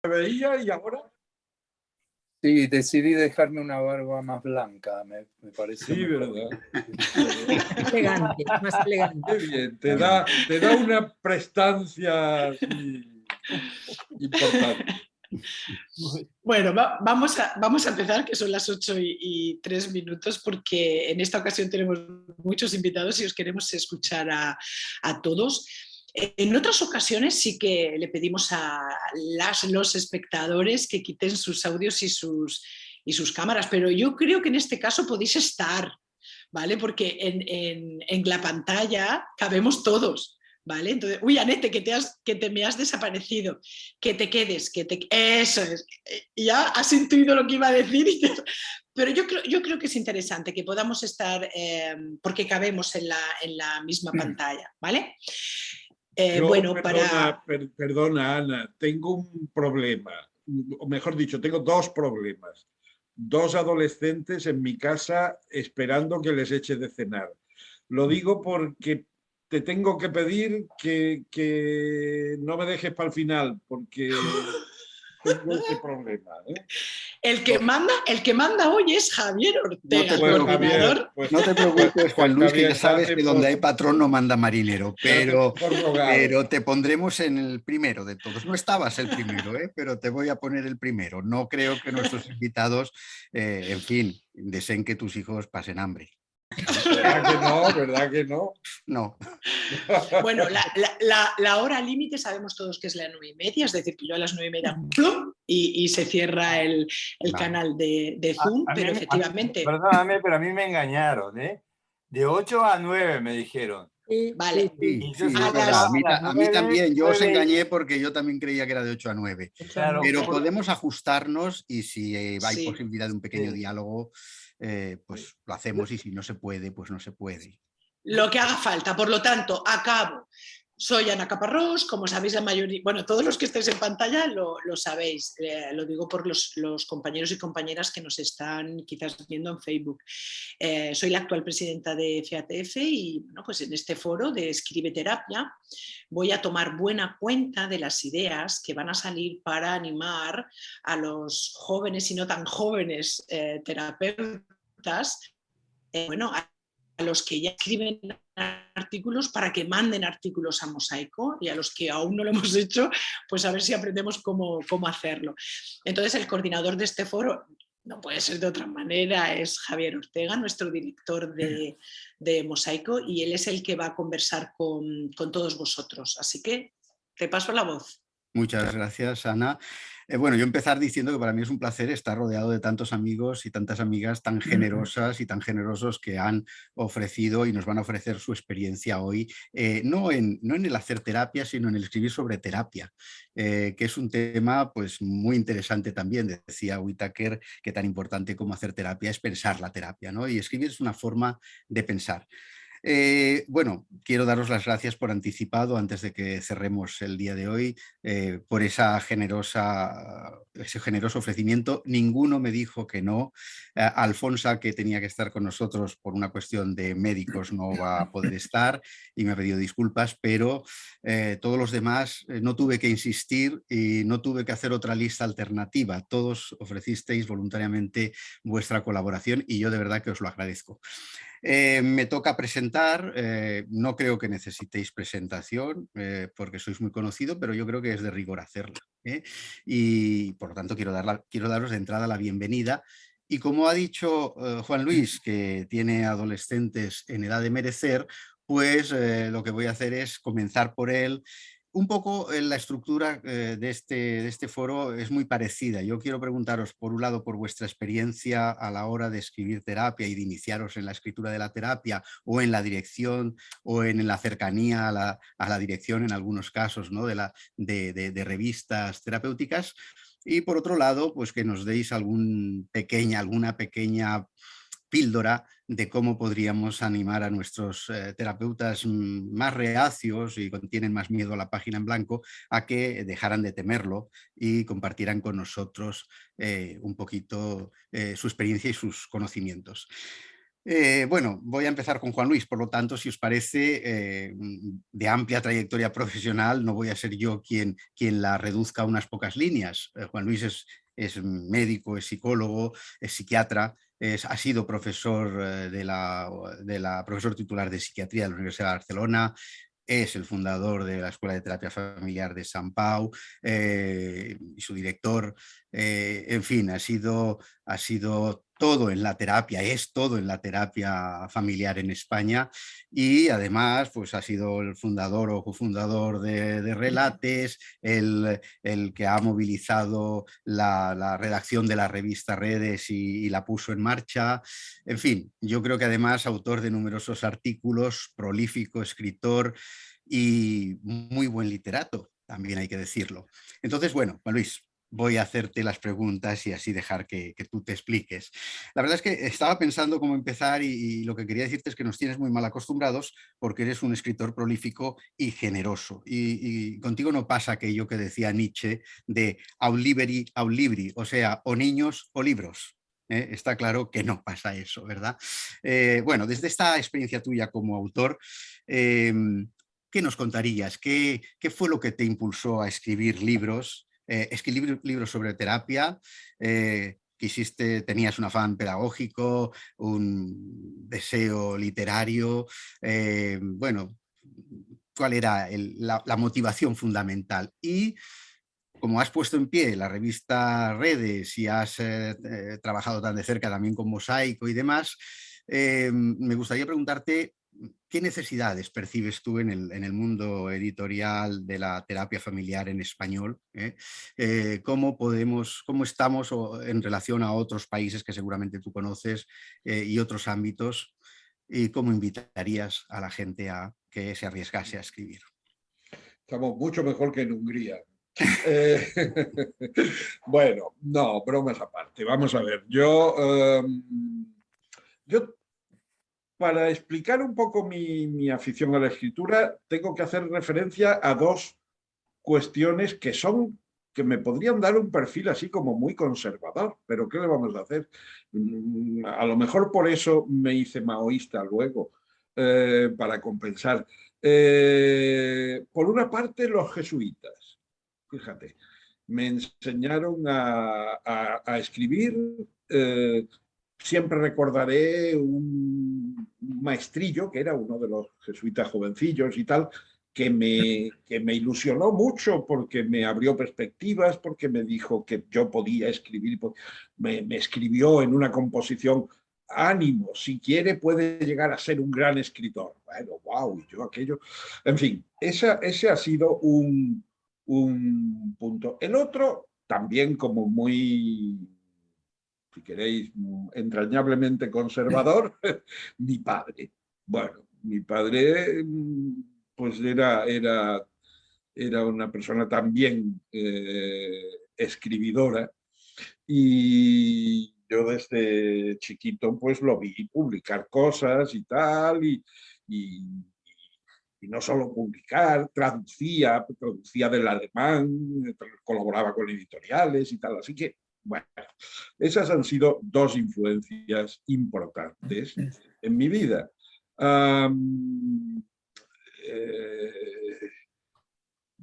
veía y ahora... Sí, decidí dejarme una barba más blanca, me pareció Sí, mejor. ¿verdad? Elegante, más elegante. Qué bien, te da una prestancia así importante. Bueno, vamos a empezar, que son las 8:03, porque en esta ocasión tenemos muchos invitados y os queremos escuchar a todos. En otras ocasiones sí que le pedimos a los espectadores que quiten sus audios y sus cámaras, pero yo creo que en este caso podéis estar, ¿vale? Porque en la pantalla cabemos todos. ¿Vale? Entonces, uy, Anete, que me has desaparecido, que te quedes, eso es. Ya has intuido lo que iba a decir, pero yo creo que es interesante que podamos estar, porque cabemos en la misma pantalla, ¿vale? Perdona, Ana, tengo un problema, o mejor dicho, tengo dos problemas. Dos adolescentes en mi casa esperando que les eche de cenar. Lo digo porque te tengo que pedir que no me dejes para el final, porque tengo ese problema, ¿eh? El que manda hoy es Javier Ortega, coordinador. No te preocupes, Juan Luis, que ya sabes que donde hay por... patrón no manda marinero, pero pero te pondremos en el primero de todos. No estabas el primero, pero te voy a poner el primero. No creo que nuestros invitados, en fin, deseen que tus hijos pasen hambre. ¿Verdad que no? ¿Verdad que no? No. Bueno, la hora límite sabemos todos que es las 9:30, es decir, que yo a las 9:30 ¡plum! Y se cierra el canal de Zoom, pero efectivamente... Perdóname, pero a mí me engañaron, ¿eh? De 8 a 9 me dijeron. Vale. Sí, a mí también, yo os engañé porque yo también creía que era de 8 a 9. Claro, pero podemos ajustarnos y si hay posibilidad de un pequeño diálogo, pues lo hacemos, y si no se puede, pues no se puede. Lo que haga falta. Por lo tanto, acabo. Soy Ana Caparrós, como sabéis la mayoría, bueno, todos los que estáis en pantalla lo sabéis, lo digo por los compañeros y compañeras que nos están quizás viendo en Facebook. Soy la actual presidenta de FATF y bueno, pues en este foro de Escribe Terapia voy a tomar buena cuenta de las ideas que van a salir para animar a los jóvenes y no tan jóvenes terapeutas, bueno, a los que ya escriben artículos para que manden artículos a Mosaico, y a los que aún no lo hemos hecho, pues a ver si aprendemos cómo hacerlo. Entonces, el coordinador de este foro, no puede ser de otra manera, es Javier Ortega, nuestro director de Mosaico, y él es el que va a conversar con todos vosotros. Así que te paso la voz. Muchas gracias, Ana. Bueno, yo empezar diciendo que para mí es un placer estar rodeado de tantos amigos y tantas amigas tan generosas y tan generosos que han ofrecido y nos van a ofrecer su experiencia hoy, no en el hacer terapia, sino en el escribir sobre terapia, que es un tema pues muy interesante también. Decía Whitaker que tan importante como hacer terapia es pensar la terapia, ¿no? Y escribir es una forma de pensar. Bueno, quiero daros las gracias por anticipado, antes de que cerremos el día de hoy, por ese generoso ofrecimiento. Ninguno me dijo que no. Alfonsa, que tenía que estar con nosotros por una cuestión de médicos, no va a poder estar y me ha pedido disculpas, pero todos los demás no tuve que insistir y no tuve que hacer otra lista alternativa. Todos ofrecisteis voluntariamente vuestra colaboración y yo de verdad que os lo agradezco. Me toca presentar, no creo que necesitéis presentación porque sois muy conocido, pero yo creo que es de rigor hacerla, y por lo tanto quiero daros de entrada la bienvenida. Y como ha dicho Juan Luis, que tiene adolescentes en edad de merecer, pues lo que voy a hacer es comenzar por él. Un poco la estructura de este foro es muy parecida. Yo quiero preguntaros, por un lado, por vuestra experiencia a la hora de escribir terapia y de iniciaros en la escritura de la terapia, o en la dirección, o en la cercanía a la dirección en algunos casos, ¿no? de revistas terapéuticas. Y por otro lado, pues que nos deis alguna pequeña píldora de cómo podríamos animar a nuestros terapeutas más reacios y que tienen más miedo a la página en blanco a que dejaran de temerlo y compartieran con nosotros un poquito su experiencia y sus conocimientos. Bueno, voy a empezar con Juan Luis, por lo tanto, si os parece, de amplia trayectoria profesional, no voy a ser yo quien la reduzca a unas pocas líneas. Juan Luis es médico, es psicólogo, es psiquiatra, ha sido profesor profesor titular de psiquiatría de la Universidad de Barcelona, es el fundador de la Escuela de Terapia Familiar de Sant Pau y su director. En fin, ha sido todo en la terapia, es todo en la terapia familiar en España, y además pues ha sido el fundador o cofundador de Relates, el que ha movilizado la redacción de la revista Redes y la puso en marcha. En fin, yo creo que además autor de numerosos artículos, prolífico escritor y muy buen literato, también hay que decirlo. Entonces, bueno, Juan Luis, voy a hacerte las preguntas y así dejar que tú te expliques. La verdad es que estaba pensando cómo empezar y lo que quería decirte es que nos tienes muy mal acostumbrados porque eres un escritor prolífico y generoso. Y contigo no pasa aquello que decía Nietzsche de aut libri, o sea, o niños o libros. Está claro que no pasa eso, ¿verdad? Bueno, desde esta experiencia tuya como autor, ¿qué nos contarías? ¿Qué fue lo que te impulsó a escribir libros? Escribir libros sobre terapia, tenías un afán pedagógico, un deseo literario, bueno, ¿cuál era la motivación fundamental? Y como has puesto en pie la revista Redes y has trabajado tan de cerca también con Mosaico y demás, me gustaría preguntarte ¿qué necesidades percibes tú en el mundo editorial de la terapia familiar en español? ¿Cómo estamos en relación a otros países que seguramente tú conoces y otros ámbitos? ¿Y cómo invitarías a la gente a que se arriesgase a escribir? Estamos mucho mejor que en Hungría. Bueno, no, bromas aparte. Vamos a ver, yo para explicar un poco mi afición a la escritura, tengo que hacer referencia a dos cuestiones que me podrían dar un perfil así como muy conservador, pero ¿qué le vamos a hacer? A lo mejor por eso me hice maoísta luego, para compensar. Por una parte, los jesuitas, fíjate, me enseñaron a escribir. Siempre recordaré un maestrillo, que era uno de los jesuitas jovencillos y tal, que me ilusionó mucho porque me abrió perspectivas, porque me dijo que yo podía escribir, me escribió en una composición: ánimo, si quiere puede llegar a ser un gran escritor. Bueno, wow, y yo aquello. En fin, ese ha sido un punto. El otro, también como muy, si queréis, entrañablemente conservador, mi padre. Bueno, mi padre pues era una persona también escribidora, y yo desde chiquito pues lo vi publicar cosas y tal, y, y no solo publicar, traducía del alemán, colaboraba con editoriales y tal, así que bueno, esas han sido dos influencias importantes en mi vida.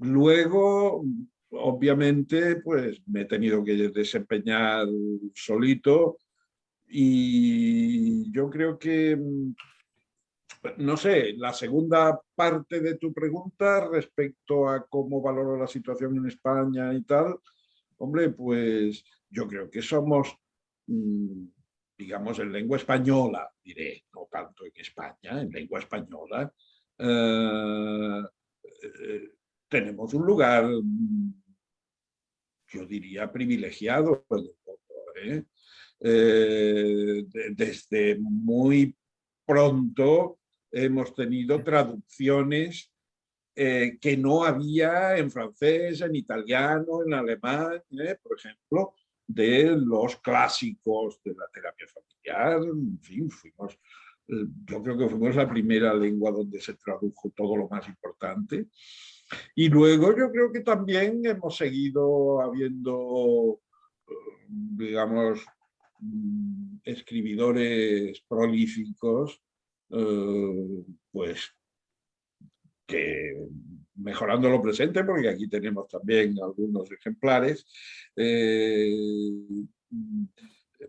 Luego, obviamente, pues me he tenido que desempeñar solito, y yo creo que, no sé, la segunda parte de tu pregunta respecto a cómo valoro la situación en España y tal, hombre, pues yo creo que somos, digamos, en lengua española, diré, no tanto en España, en lengua española, eh, tenemos un lugar, yo diría, privilegiado en el mundo, desde muy pronto hemos tenido traducciones que no había en francés, en italiano, en alemán, por ejemplo, de los clásicos de la terapia familiar. En fin, yo creo que fuimos la primera lengua donde se tradujo todo lo más importante. Y luego yo creo que también hemos seguido habiendo, digamos, escribidores prolíficos, pues que mejorando lo presente, porque aquí tenemos también algunos ejemplares,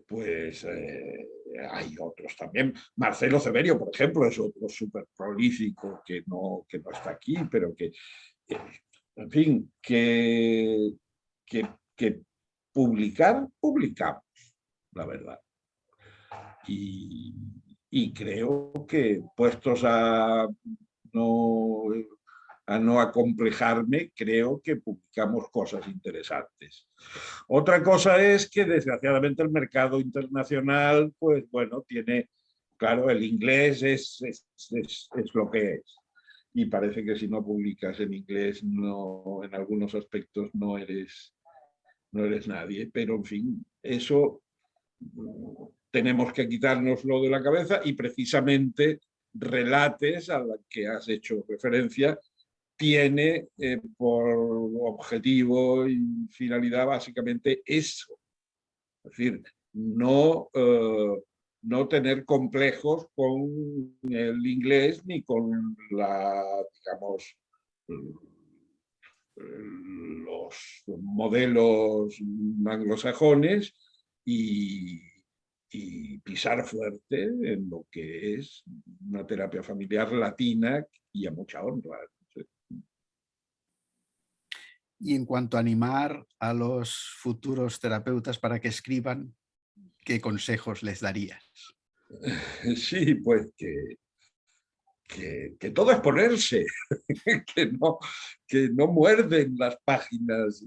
pues hay otros también. Marcelo Severio, por ejemplo, es otro súper prolífico que no está aquí, pero que, en fin, que publicamos, la verdad. Y creo que puestos a no acomplejarme, creo que publicamos cosas interesantes. Otra cosa es que desgraciadamente el mercado internacional, pues bueno, tiene, claro, el inglés es lo que es. Y parece que si no publicas en inglés, no, en algunos aspectos no eres nadie. Pero en fin, eso tenemos que quitárnoslo de la cabeza, y precisamente Relates, a la que has hecho referencia, tiene por objetivo y finalidad básicamente eso. Es decir, no tener complejos con el inglés ni con digamos, los modelos anglosajones, y pisar fuerte en lo que es una terapia familiar latina y a mucha honra. Y en cuanto a animar a los futuros terapeutas para que escriban, ¿qué consejos les darías? Sí, pues que todo es ponerse, que no muerden las páginas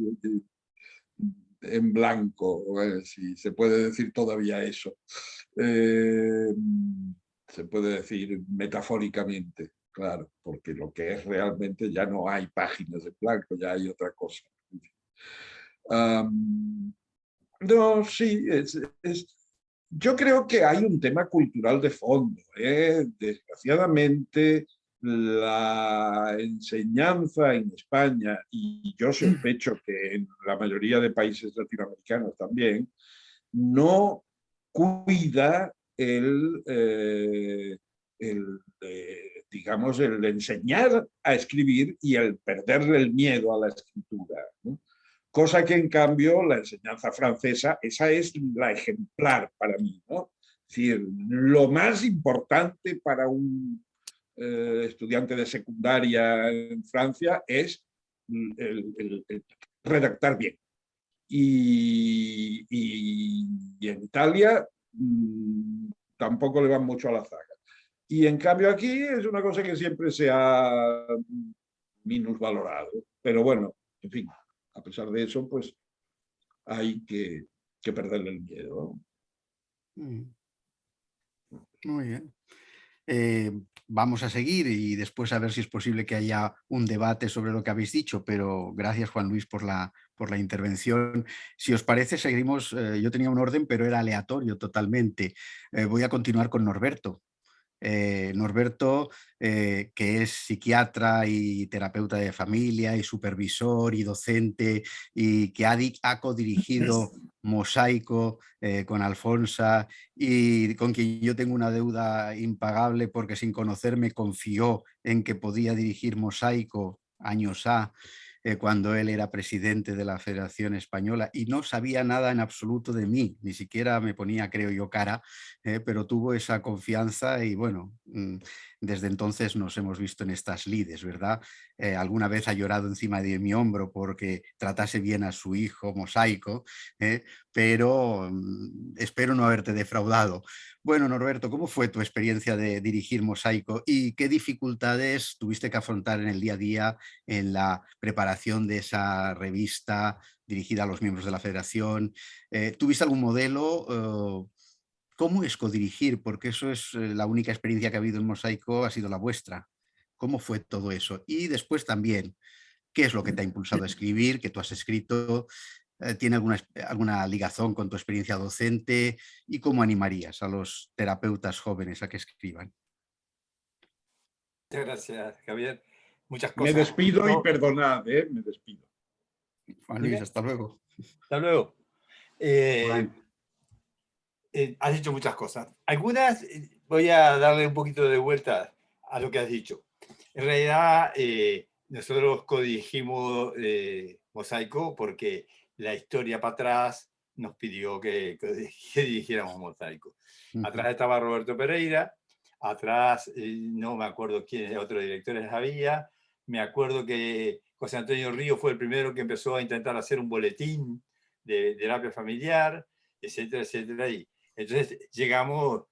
en blanco, si se puede decir todavía eso. Se puede decir metafóricamente, claro, porque lo que es realmente ya no hay páginas en blanco, ya hay otra cosa. No, sí, yo creo que hay un tema cultural de fondo. Desgraciadamente, la enseñanza en España, y yo sospecho que en la mayoría de países latinoamericanos también, no cuida digamos, el enseñar a escribir y el perderle el miedo a la escritura, ¿no? Cosa que, en cambio, la enseñanza francesa, esa es la ejemplar para mí, ¿no? Es decir, lo más importante para un estudiante de secundaria en Francia es el redactar bien. Y en Italia tampoco le van mucho a la zaga. Y en cambio aquí es una cosa que siempre se ha minusvalorado. Pero bueno, en fin, a pesar de eso, pues hay que perderle el miedo. Muy bien. Vamos a seguir y después a ver si es posible que haya un debate sobre lo que habéis dicho, pero gracias, Juan Luis, por la intervención. Si os parece, seguimos. Yo tenía un orden, pero era aleatorio totalmente. Voy a continuar con Norberto. Norberto, que es psiquiatra y terapeuta de familia y supervisor y docente, y que ha codirigido Mosaico con Alfonsa, y con quien yo tengo una deuda impagable porque sin conocerme confió en que podía dirigir Mosaico años cuando él era presidente de la Federación Española, y no sabía nada en absoluto de mí, ni siquiera me ponía, creo yo, cara, pero tuvo esa confianza y bueno, desde entonces nos hemos visto en estas lides, ¿verdad? Alguna vez ha llorado encima de mi hombro porque tratase bien a su hijo Mosaico, pero espero no haberte defraudado. Bueno, Norberto, ¿cómo fue tu experiencia de dirigir Mosaico y qué dificultades tuviste que afrontar en el día a día en la preparación de esa revista dirigida a los miembros de la Federación? ¿Tuviste algún modelo? ¿Cómo es codirigir? Porque eso es la única experiencia que ha habido en Mosaico, ha sido la vuestra. ¿Cómo fue todo eso? Y después también, ¿qué es lo que te ha impulsado a escribir? ¿Qué tú has escrito? ¿Tiene alguna ligazón con tu experiencia docente? ¿Y cómo animarías a los terapeutas jóvenes a que escriban? Muchas gracias, Javier. Muchas Me cosas. despido y perdonad, me despido. Juan Luis, hasta luego. Hasta luego. has hecho muchas cosas. Algunas, voy a darle un poquito de vuelta a lo que has dicho. En realidad, nosotros codirigimos Mosaico porque la historia para atrás nos pidió que dirigiéramos Mosaico. Atrás estaba Roberto Pereira, atrás no me acuerdo quiénes otros directores había. Me acuerdo que José Antonio Río fue el primero que empezó a intentar hacer un boletín de terapia familiar, etcétera, etcétera. Y entonces llegamos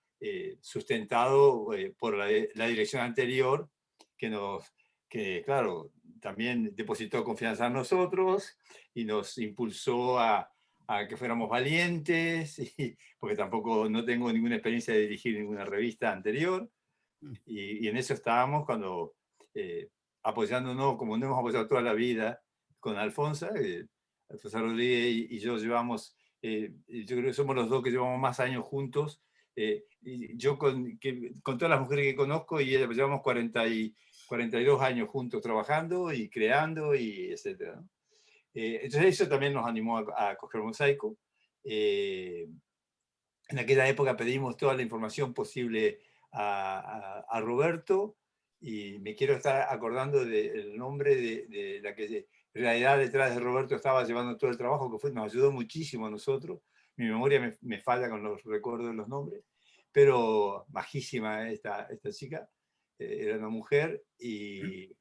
sustentado por la dirección anterior que claro, también depositó confianza en nosotros y nos impulsó a que fuéramos valientes, porque tampoco no tengo ninguna experiencia de dirigir ninguna revista anterior. Y en eso estábamos cuando, apoyándonos, como nos hemos apoyado toda la vida con Alfonso Rodríguez y yo llevamos, yo creo que somos los dos que llevamos más años juntos. Y yo con todas las mujeres que conozco, y llevamos 42 años juntos trabajando y creando, y etcétera, ¿no? Entonces eso también nos animó a coger Mosaico. En aquella época pedimos toda la información posible a Roberto, y me quiero estar acordando del nombre de la que en realidad detrás de Roberto estaba llevando todo el trabajo, que nos ayudó muchísimo a nosotros. Mi memoria me falla con los recuerdos de los nombres, pero majísima esta chica. Era una mujer, y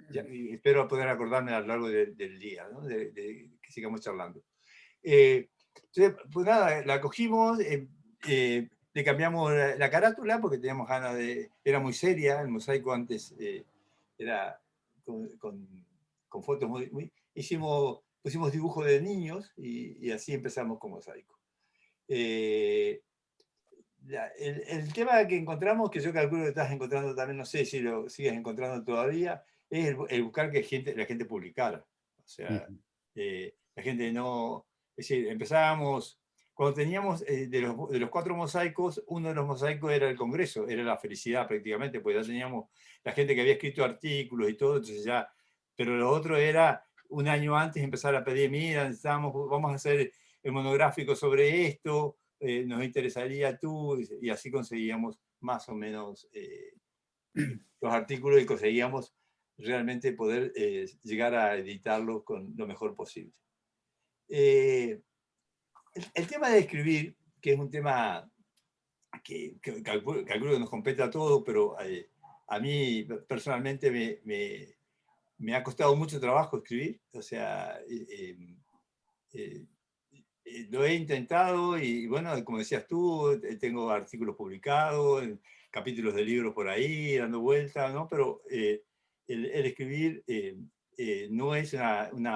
espero poder acordarme a lo largo del día, ¿no? Que sigamos charlando. Entonces, pues nada, la cogimos, le cambiamos la carátula porque teníamos ganas de... Era muy seria, el Mosaico antes era con fotos muy... Pusimos dibujos de niños, y así empezamos con Mosaico. El tema que encontramos, que yo calculo que estás encontrando también, no sé si lo sigues encontrando todavía, es el buscar que la gente publicara. O sea, la gente no... Es decir, empezábamos... Cuando teníamos de los 4 mosaicos, uno de los mosaicos era el Congreso, era la felicidad prácticamente, pues ya teníamos la gente que había escrito artículos y todo, entonces ya... Pero lo otro era, un año antes, empezar a pedir, mira, vamos a hacer el monográfico sobre esto, nos interesaría tú, y así conseguíamos más o menos los artículos, y conseguíamos realmente poder llegar a editarlos con lo mejor posible. El tema de escribir, que es un tema que calculo que nos compete a todos, pero a mí personalmente me ha costado mucho trabajo escribir. O sea, lo he intentado, y bueno, como decías tú, tengo artículos publicados, capítulos de libros por ahí, dando vueltas, ¿no? Pero el escribir no es un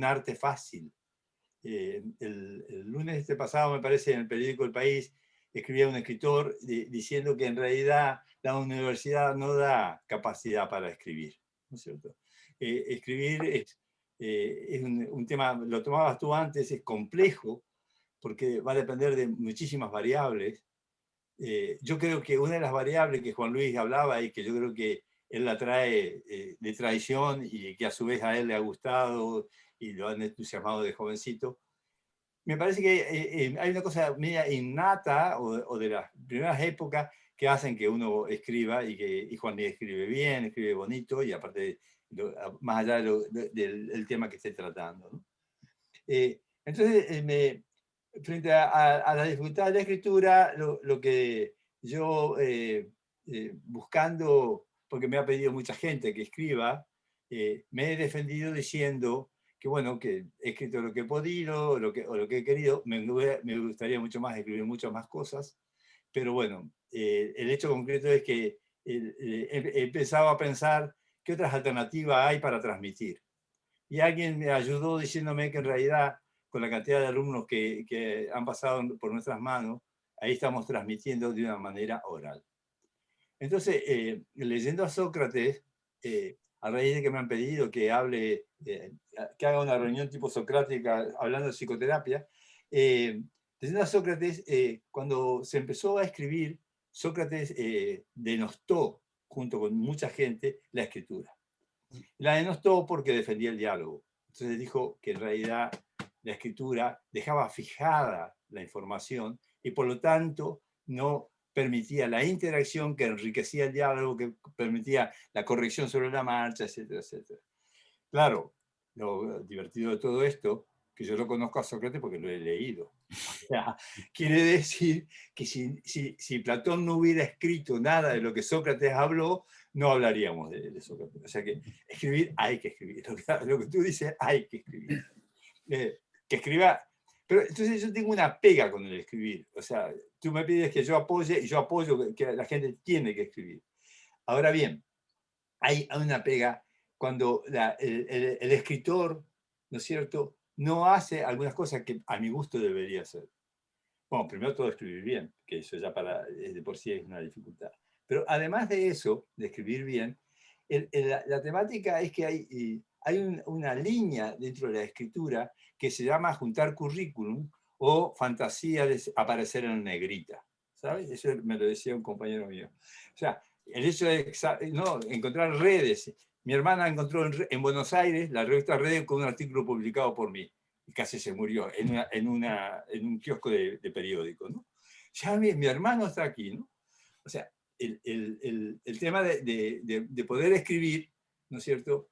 arte fácil. El lunes pasado, me parece, en el periódico El País, escribía un escritor diciendo que en realidad la universidad no da capacidad para escribir, ¿no es cierto? Escribir es un tema, lo tomabas tú antes, es complejo, porque va a depender de muchísimas variables. Yo creo que una de las variables que Juan Luis hablaba, y que yo creo que él la trae de tradición, y que a su vez a él le ha gustado y lo han entusiasmado de jovencito, me parece que hay una cosa media innata, o de las primeras épocas, que hacen que uno escriba, y Juan Luis escribe bien, escribe bonito, y aparte, más allá del tema que esté tratando, ¿no? Entonces, frente a la dificultad de la escritura, lo que yo, buscando, porque me ha pedido mucha gente que escriba, me he defendido diciendo que, bueno, que he escrito lo que he podido, o lo que he querido. Me gustaría mucho más escribir muchas más cosas, pero bueno, el hecho concreto es que he empezado a pensar qué otras alternativas hay para transmitir. Y alguien me ayudó diciéndome que en realidad, con la cantidad de alumnos que han pasado por nuestras manos, ahí estamos transmitiendo de una manera oral. Entonces, leyendo a Sócrates, a raíz de que me han pedido que hable, que haga una reunión tipo socrática hablando de psicoterapia, leyendo a Sócrates, cuando se empezó a escribir, Sócrates denostó, junto con mucha gente, la escritura. La denostó porque defendía el diálogo. Entonces dijo que en realidad la escritura dejaba fijada la información y por lo tanto no permitía la interacción que enriquecía el diálogo, que permitía la corrección sobre la marcha, etcétera, etcétera. Claro, lo divertido de todo esto, que yo lo conozco a Sócrates porque lo he leído. O sea, quiere decir que si Platón no hubiera escrito nada de lo que Sócrates habló, no hablaríamos de Sócrates. O sea que escribir hay que escribir. Lo que tú dices, hay que escribir. Que escriba. Pero entonces yo tengo una pega con el escribir. O sea, tú me pides que yo apoye y yo apoyo que la gente tiene que escribir. Ahora bien, hay una pega cuando el escritor, ¿no es cierto?, no hace algunas cosas que a mi gusto debería hacer. Bueno, primero todo escribir bien, que eso ya de por sí es una dificultad. Pero además de eso, de escribir bien, la temática es que hay una línea dentro de la escritura que se llama juntar currículum o fantasía de aparecer en negrita. ¿Sabes? Eso me lo decía un compañero mío. O sea, el hecho de encontrar redes. Mi hermana encontró en Buenos Aires la revista Redes con un artículo publicado por mí. Y casi se murió en un kiosco de periódico, ¿no? Ya mi hermano está aquí, ¿no? O sea, el tema de poder escribir, ¿no es cierto?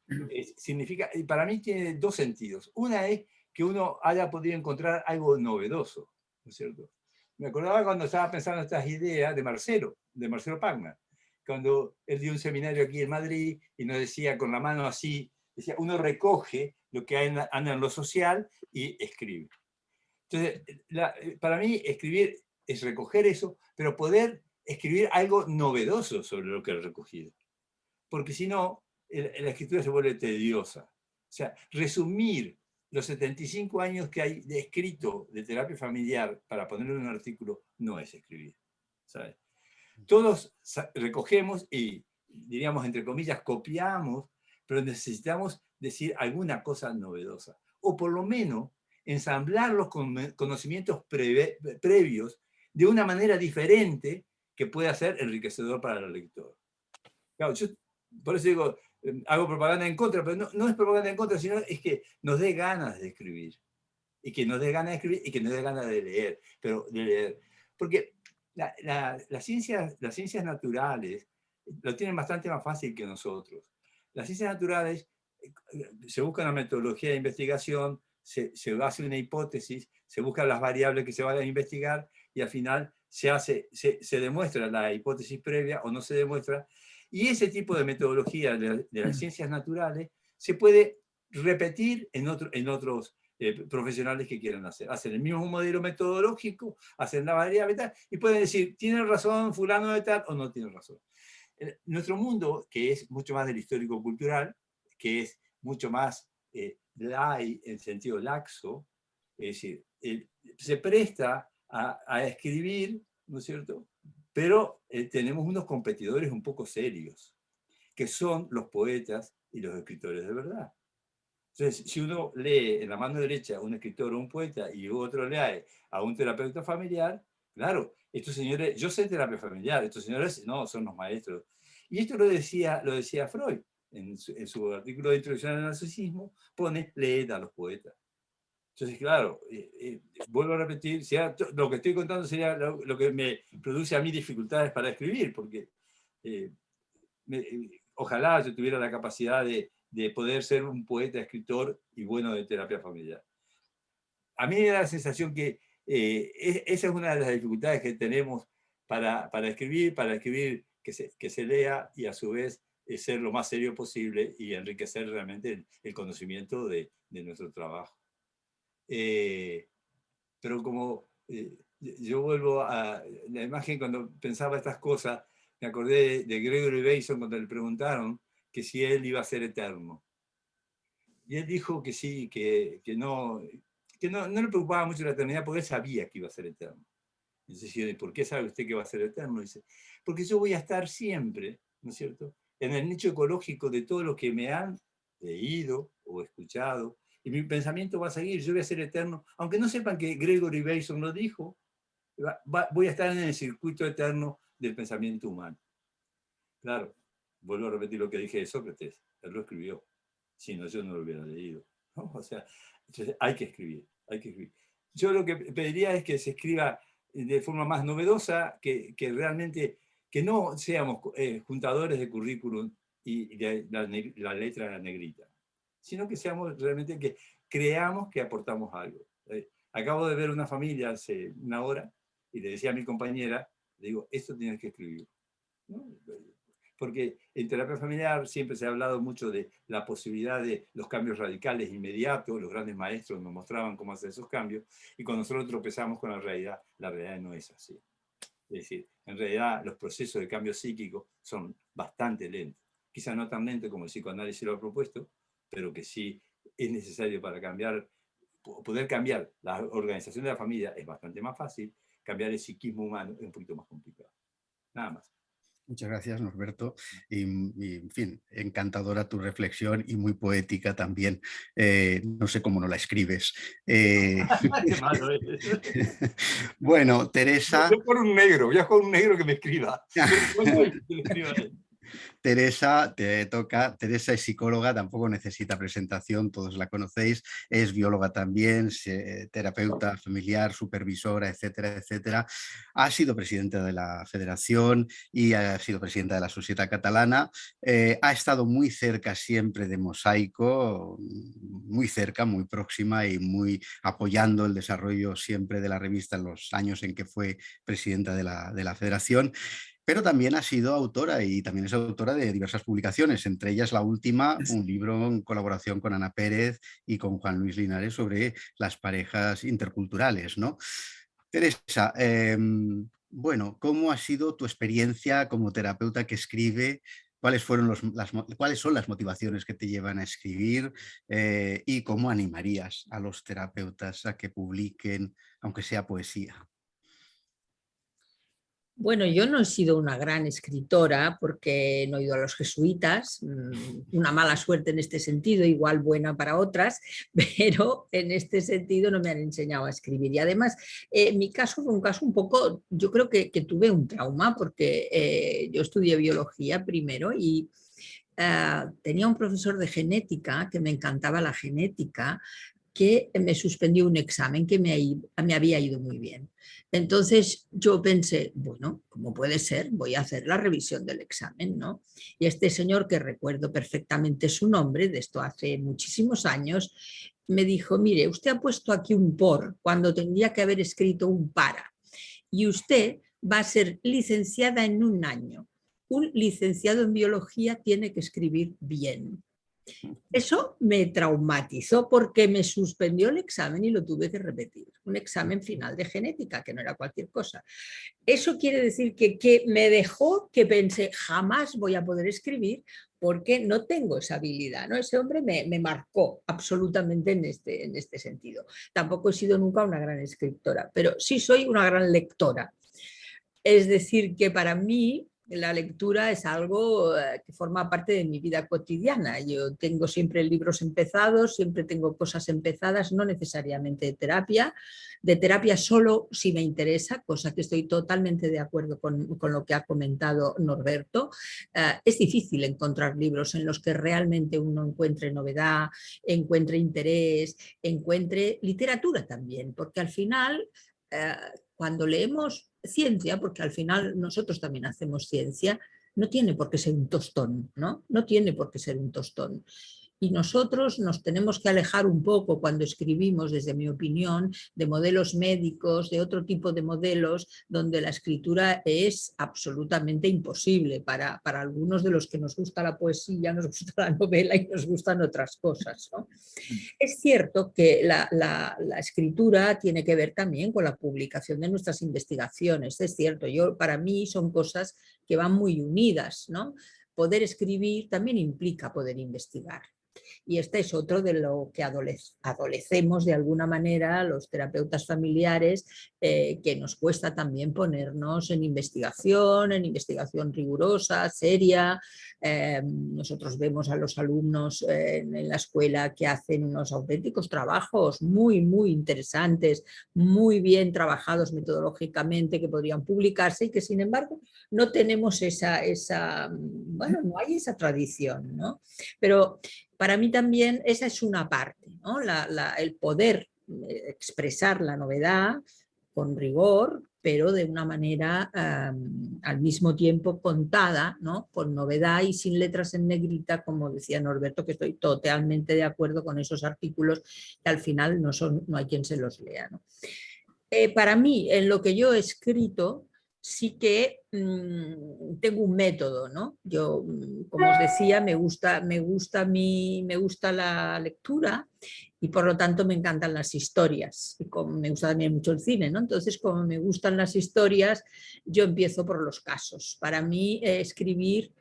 Significa, y para mí tiene dos sentidos. Una es que uno haya podido encontrar algo novedoso, ¿no es cierto? Me acordaba cuando estaba pensando estas ideas de Marcelo Pagna, cuando él dio un seminario aquí en Madrid y nos decía con la mano así, decía, uno recoge lo que anda en lo social y escribe. Entonces, para mí escribir es recoger eso, pero poder escribir algo novedoso sobre lo que he recogido. Porque si no, la escritura se vuelve tediosa. O sea, resumir los 75 años que hay de escrito de terapia familiar para ponerlo en un artículo no es escribir, ¿sabes? Todos recogemos y, diríamos, entre comillas, copiamos, pero necesitamos decir alguna cosa novedosa. O por lo menos ensamblar los conocimientos previos de una manera diferente que pueda ser enriquecedor para el lector. Claro, yo por eso digo, hago propaganda en contra, pero no es propaganda en contra, sino es que nos dé ganas de escribir. Y que nos dé ganas de escribir y que nos dé ganas de leer. Pero de leer. Porque las ciencias naturales lo tienen bastante más fácil que nosotros. Las ciencias naturales se busca una metodología de investigación, se hace una hipótesis, se buscan las variables que se van a investigar y al final se demuestra la hipótesis previa o no se demuestra. Y ese tipo de metodología de las ciencias naturales se puede repetir en otros profesionales que quieran hacer. Hacen el mismo modelo metodológico, hacen la variable tal, y pueden decir, ¿tiene razón fulano de tal o no tiene razón? Nuestro mundo, que es mucho más del histórico-cultural, que es mucho más lai en sentido laxo, es decir, se presta a escribir, ¿no es cierto? Pero tenemos unos competidores un poco serios, que son los poetas y los escritores de verdad. Entonces, si uno lee en la mano derecha a un escritor o un poeta y otro lee a un terapeuta familiar, claro, estos señores, yo sé terapia familiar, estos señores no, son los maestros. Y esto lo decía Freud, en su artículo de Introducción al Narcisismo, pone, leed a los poetas. Entonces, claro, vuelvo a repetir, lo que estoy contando sería lo que me produce a mí dificultades para escribir, porque ojalá yo tuviera la capacidad de poder ser un poeta, escritor y bueno de terapia familiar. A mí me da la sensación que esa es una de las dificultades que tenemos para escribir que se lea y a su vez ser lo más serio posible y enriquecer realmente el conocimiento de nuestro trabajo. Pero como yo vuelvo a la imagen cuando pensaba estas cosas, me acordé de Gregory Bateson cuando le preguntaron que si él iba a ser eterno. Y él dijo que sí, que no le preocupaba mucho la eternidad porque él sabía que iba a ser eterno. Entonces, ¿por qué sabe usted que va a ser eterno? Dice, porque yo voy a estar siempre, ¿no es cierto?, en el nicho ecológico de todo lo que me han leído o escuchado, y mi pensamiento va a seguir, yo voy a ser eterno, aunque no sepan que Gregory Bateson lo dijo, voy a estar en el circuito eterno del pensamiento humano. Claro, vuelvo a repetir lo que dije de Sócrates, él lo escribió, si no yo no lo hubiera leído, ¿no? O sea, entonces hay que escribir. hay que escribir. Yo lo que pediría es que se escriba de forma más novedosa, que realmente que no seamos juntadores de currículum y de la letra negrita, sino que seamos realmente que creamos que aportamos algo. Acabo de ver una familia hace una hora y le decía a mi compañera, le digo, esto tienes que escribir, ¿no? Porque en terapia familiar siempre se ha hablado mucho de la posibilidad de los cambios radicales inmediatos, los grandes maestros nos mostraban cómo hacer esos cambios, y cuando nosotros tropezamos con la realidad no es así. Es decir, en realidad los procesos de cambio psíquico son bastante lentos. Quizá no tan lentos como el psicoanálisis lo ha propuesto, pero que sí es necesario para poder cambiar la organización de la familia es bastante más fácil, cambiar el psiquismo humano es un poquito más complicado. Nada más. Muchas gracias, Norberto. Y, en fin, encantadora tu reflexión y muy poética también. No sé cómo no la escribes. Qué malo es. Bueno, Teresa... Voy a con un negro que me escriba. Teresa, te toca. Teresa es psicóloga, tampoco necesita presentación, todos la conocéis, es bióloga también, terapeuta familiar, supervisora, etcétera, etcétera. Ha sido presidenta de la Federación y ha sido presidenta de la Societat Catalana. Ha estado muy cerca siempre de Mosaico, muy cerca, muy próxima y muy apoyando el desarrollo siempre de la revista en los años en que fue presidenta de la Federación. Pero también ha sido autora y también es autora de diversas publicaciones, entre ellas la última, un libro en colaboración con Ana Pérez y con Juan Luis Linares sobre las parejas interculturales, ¿no? Teresa, bueno, ¿cómo ha sido tu experiencia como terapeuta que escribe? ¿Cuáles son las motivaciones que te llevan a escribir? ¿Y cómo animarías a los terapeutas a que publiquen, aunque sea poesía? Bueno, yo no he sido una gran escritora porque no he ido a los jesuitas, una mala suerte en este sentido, igual buena para otras, pero en este sentido no me han enseñado a escribir. Y además, mi caso fue un caso un poco, yo creo que tuve un trauma porque yo estudié biología primero y tenía un profesor de genética que me encantaba la genética, que me suspendió un examen que me había ido muy bien. Entonces yo pensé, bueno, ¿cómo puede ser? Voy a hacer la revisión del examen, ¿no? Y este señor, que recuerdo perfectamente su nombre, de esto hace muchísimos años, me dijo, mire, usted ha puesto aquí un por cuando tendría que haber escrito un para. Y usted va a ser licenciada en un año. Un licenciado en biología tiene que escribir bien. Eso me traumatizó porque me suspendió el examen y lo tuve que repetir. Un examen final de genética, que no era cualquier cosa. Eso quiere decir que me dejó que pensé, jamás voy a poder escribir porque no tengo esa habilidad, ¿no? Ese hombre me marcó absolutamente en este sentido. Tampoco he sido nunca una gran escritora, pero sí soy una gran lectora. Es decir, que para mí la lectura es algo que forma parte de mi vida cotidiana. Yo tengo siempre libros empezados, siempre tengo cosas empezadas, no necesariamente de terapia solo si me interesa, cosa que estoy totalmente de acuerdo con lo que ha comentado Norberto. Es difícil encontrar libros en los que realmente uno encuentre novedad, encuentre interés, encuentre literatura también, porque al final cuando leemos ciencia, porque al final nosotros también hacemos ciencia, no tiene por qué ser un tostón, ¿no? No tiene por qué ser un tostón. Y nosotros nos tenemos que alejar un poco cuando escribimos, desde mi opinión, de modelos médicos, de otro tipo de modelos donde la escritura es absolutamente imposible para algunos de los que nos gusta la poesía, nos gusta la novela y nos gustan otras cosas, ¿no? Es cierto que la escritura tiene que ver también con la publicación de nuestras investigaciones, es cierto, para mí son cosas que van muy unidas, ¿no? Poder escribir también implica poder investigar. Y este es otro de lo que adolecemos de alguna manera los terapeutas familiares, que nos cuesta también ponernos en investigación rigurosa, seria. Nosotros vemos a los alumnos en la escuela que hacen unos auténticos trabajos muy, muy interesantes, muy bien trabajados metodológicamente, que podrían publicarse y que sin embargo no tenemos bueno, no hay esa tradición, ¿no? Pero para mí también esa es una parte, ¿no? El poder expresar la novedad con rigor, pero de una manera al mismo tiempo contada, ¿no? Con novedad y sin letras en negrita, como decía Norberto, que estoy totalmente de acuerdo con esos artículos que al final no hay quien se los lea, ¿no? Para mí, en lo que yo he escrito, sí que tengo un método, ¿no? Yo, como os decía, me gusta la lectura y por lo tanto me encantan las historias. Y como me gusta también mucho el cine, ¿no? Entonces, como me gustan las historias, yo empiezo por los casos. Para mí, escribir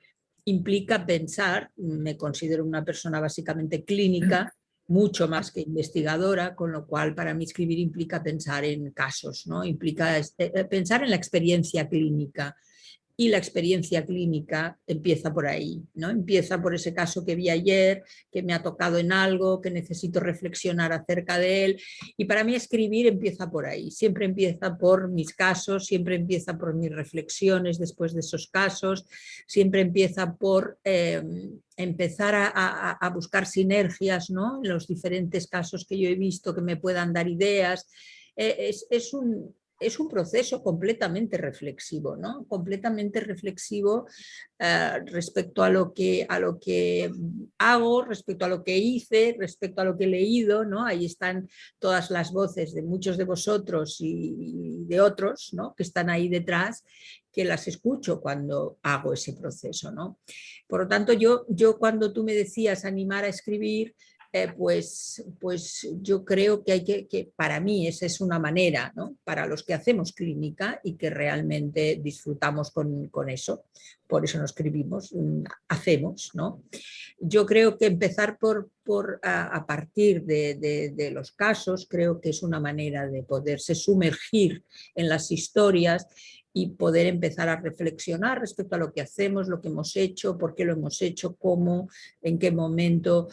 implica pensar, me considero una persona básicamente clínica, mucho más que investigadora, con lo cual para mí escribir implica pensar en casos, ¿no? Implica pensar en la experiencia clínica. Y la experiencia clínica empieza por ahí, ¿no? Empieza por ese caso que vi ayer, que me ha tocado en algo, que necesito reflexionar acerca de él. Y para mí escribir empieza por ahí. Siempre empieza por mis casos, siempre empieza por mis reflexiones después de esos casos, siempre empieza por empezar a buscar sinergias, ¿no? En los diferentes casos que yo he visto que me puedan dar ideas. Es un proceso completamente reflexivo, ¿no? Completamente reflexivo respecto a lo que hago, respecto a lo que hice, respecto a lo que he leído, ¿no? Ahí están todas las voces de muchos de vosotros y de otros, ¿no? Que están ahí detrás, que las escucho cuando hago ese proceso, ¿no? Por lo tanto, yo cuando tú me decías animar a escribir, pues yo creo que para mí esa es una manera, ¿no? Para los que hacemos clínica y que realmente disfrutamos con eso, por eso no escribimos, hacemos, ¿no? Yo creo que empezar a partir de los casos, creo que es una manera de poderse sumergir en las historias y poder empezar a reflexionar respecto a lo que hacemos, lo que hemos hecho, por qué lo hemos hecho, cómo, en qué momento,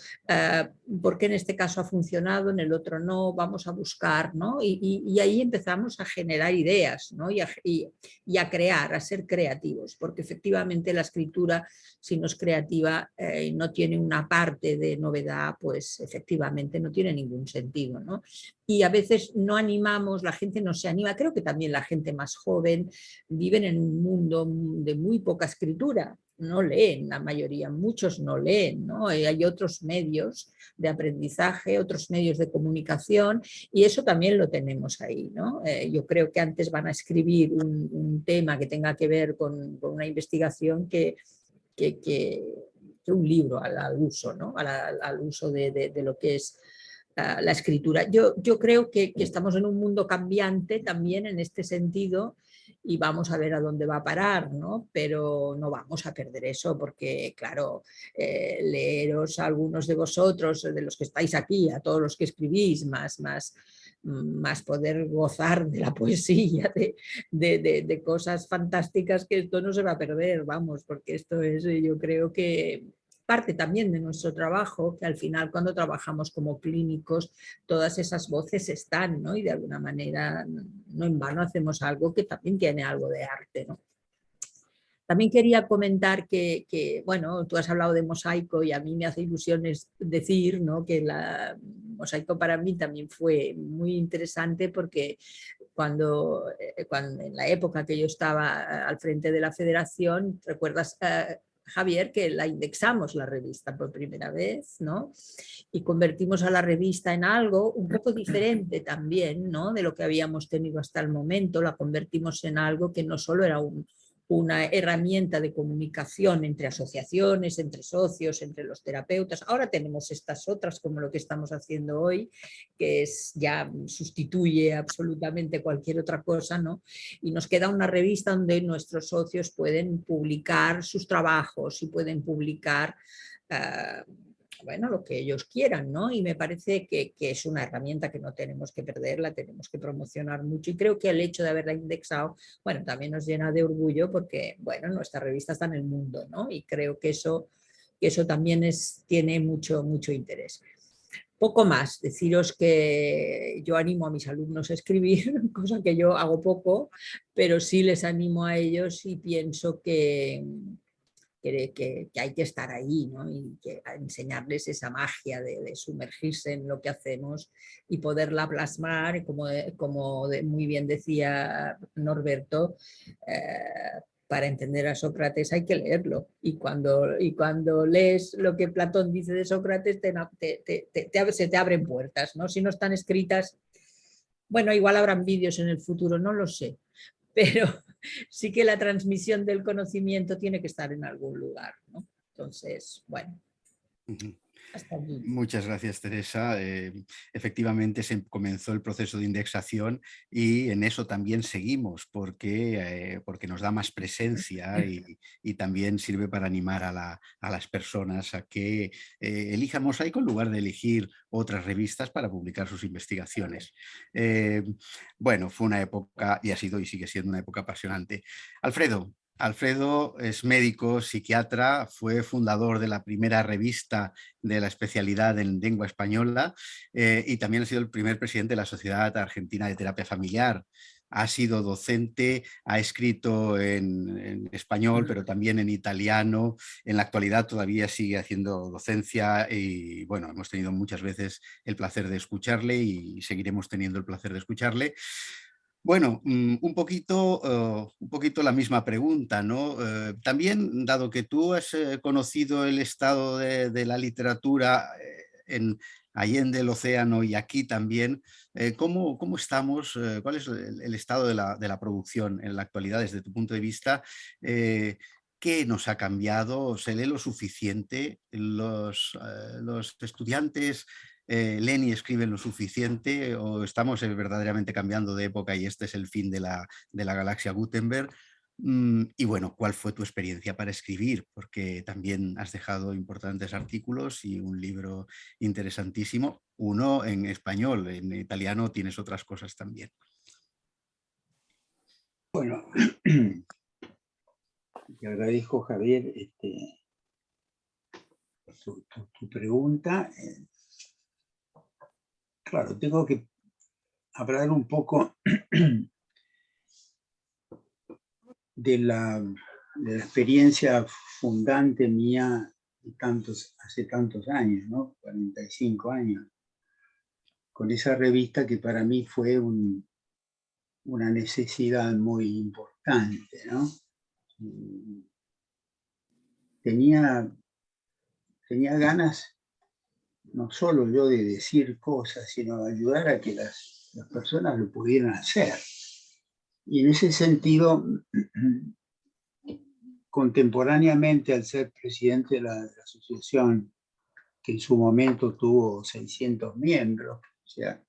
por qué en este caso ha funcionado, en el otro no, vamos a buscar, ¿no? Y ahí empezamos a generar ideas, ¿no? y a crear, a ser creativos, porque efectivamente la escritura, si no es creativa y no tiene una parte de novedad, pues efectivamente no tiene ningún sentido, ¿no? Y a veces no animamos, la gente no se anima, creo que también la gente más joven viven en un mundo de muy poca escritura, no leen la mayoría, muchos no leen, ¿no? Hay otros medios de aprendizaje, otros medios de comunicación y eso también lo tenemos ahí, ¿no? Yo creo que antes van a escribir un tema que tenga que ver con una investigación que un libro al uso, ¿no? Al uso de lo que es la escritura. Yo creo que estamos en un mundo cambiante también en este sentido y vamos a ver a dónde va a parar, ¿no? Pero no vamos a perder eso porque, claro, leeros a algunos de vosotros, de los que estáis aquí, a todos los que escribís, más poder gozar de la poesía, de cosas fantásticas, que esto no se va a perder, vamos, porque esto es, yo creo que parte también de nuestro trabajo, que al final cuando trabajamos como clínicos todas esas voces están, ¿no? Y de alguna manera no en vano hacemos algo que también tiene algo de arte, ¿no? También quería comentar que, bueno, tú has hablado de Mosaico y a mí me hace ilusiones decir, ¿no? Que la Mosaico para mí también fue muy interesante porque cuando en la época que yo estaba al frente de la federación, ¿recuerdas, Javier, que la indexamos la revista por primera vez, ¿no? Y convertimos a la revista en algo un poco diferente también, ¿no? De lo que habíamos tenido hasta el momento, la convertimos en algo que no solo era una herramienta de comunicación entre asociaciones, entre socios, entre los terapeutas. Ahora tenemos estas otras, como lo que estamos haciendo hoy, que ya sustituye absolutamente cualquier otra cosa, ¿no? Y nos queda una revista donde nuestros socios pueden publicar sus trabajos y pueden publicar bueno, lo que ellos quieran, ¿no? Y me parece que es una herramienta que no tenemos que perder, la tenemos que promocionar mucho y creo que el hecho de haberla indexado, bueno, también nos llena de orgullo porque, bueno, nuestra revista está en el mundo, ¿no? Y creo que eso también tiene mucho interés. Poco más, deciros que yo animo a mis alumnos a escribir, cosa que yo hago poco, pero sí les animo a ellos y pienso que que hay que estar ahí, ¿no? Y que enseñarles esa magia de sumergirse en lo que hacemos y poderla plasmar, como muy bien decía Norberto, para entender a Sócrates hay que leerlo, y cuando lees lo que Platón dice de Sócrates se te abren puertas, ¿no? Si no están escritas, bueno, igual habrán vídeos en el futuro, no lo sé, pero sí que la transmisión del conocimiento tiene que estar en algún lugar, ¿no? Entonces, bueno, hasta aquí. Muchas gracias, Teresa. Efectivamente se comenzó el proceso de indexación y en eso también seguimos porque nos da más presencia y también sirve para animar a las personas a que elijan Mosaico en lugar de elegir otras revistas para publicar sus investigaciones. Bueno, fue una época, y ha sido y sigue siendo una época apasionante. Alfredo es médico, psiquiatra, fue fundador de la primera revista de la especialidad en lengua española y también ha sido el primer presidente de la Sociedad Argentina de Terapia Familiar. Ha sido docente, ha escrito en español, pero también en italiano. En la actualidad todavía sigue haciendo docencia y bueno, hemos tenido muchas veces el placer de escucharle y seguiremos teniendo el placer de escucharle. Bueno, un poquito la misma pregunta, ¿no? También, dado que tú has conocido el estado de la literatura en Allende el Océano y aquí también, ¿cómo estamos? ¿Cuál es el estado de la producción en la actualidad desde tu punto de vista? ¿Qué nos ha cambiado? ¿Se lee lo suficiente? ¿Los estudiantes leen y escriben lo suficiente o estamos verdaderamente cambiando de época y este es el fin de la galaxia Gutenberg? Y bueno, ¿cuál fue tu experiencia para escribir? Porque también has dejado importantes artículos y un libro interesantísimo, uno en español, en italiano tienes otras cosas también. Bueno, te agradezco, Javier, tu pregunta. Claro, tengo que hablar un poco de la experiencia fundante mía hace tantos años, ¿no? 45 años, con esa revista que para mí fue una necesidad muy importante, ¿no? Tenía ganas no solo yo de decir cosas, sino de ayudar a que las personas lo pudieran hacer. Y en ese sentido, contemporáneamente al ser presidente de la asociación, que en su momento tuvo 600 miembros, o sea,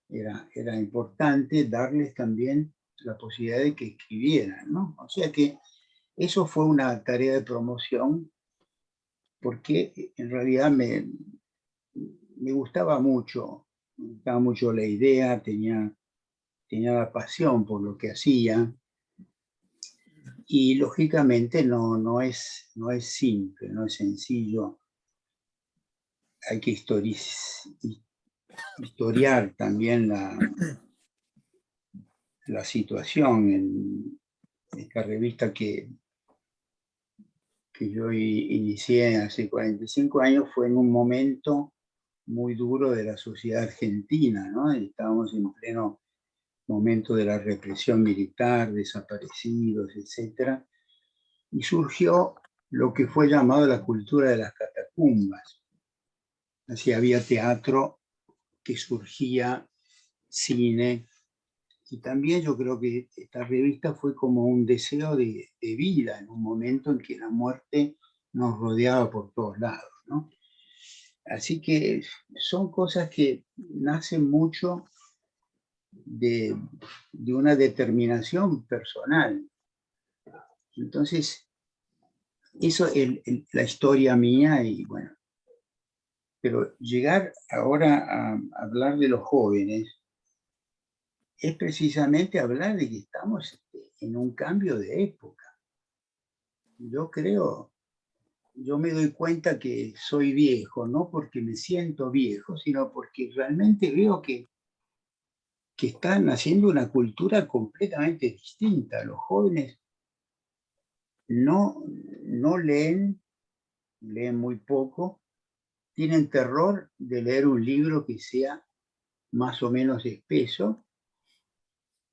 era importante darles también la posibilidad de que escribieran, ¿no? O sea que eso fue una tarea de promoción, porque en realidad me gustaba mucho la idea, tenía la pasión por lo que hacía y lógicamente no es simple, no es sencillo. Hay que historiar también la situación en esta revista que yo inicié hace 45 años. Fue en un momento muy duro de la sociedad argentina, ¿no? Estábamos en pleno momento de la represión militar, desaparecidos, etc. Y surgió lo que fue llamado la cultura de las catacumbas. Así había teatro que surgía, cine, y también yo creo que esta revista fue como un deseo de vida en un momento en que la muerte nos rodeaba por todos lados, ¿no? Así que son cosas que nacen mucho de una determinación personal. Entonces, eso es la historia mía y bueno. Pero llegar ahora a hablar de los jóvenes es precisamente hablar de que estamos en un cambio de época. Yo me doy cuenta que soy viejo, no porque me siento viejo, sino porque realmente veo que están haciendo una cultura completamente distinta. Los jóvenes no leen, leen muy poco, tienen terror de leer un libro que sea más o menos espeso,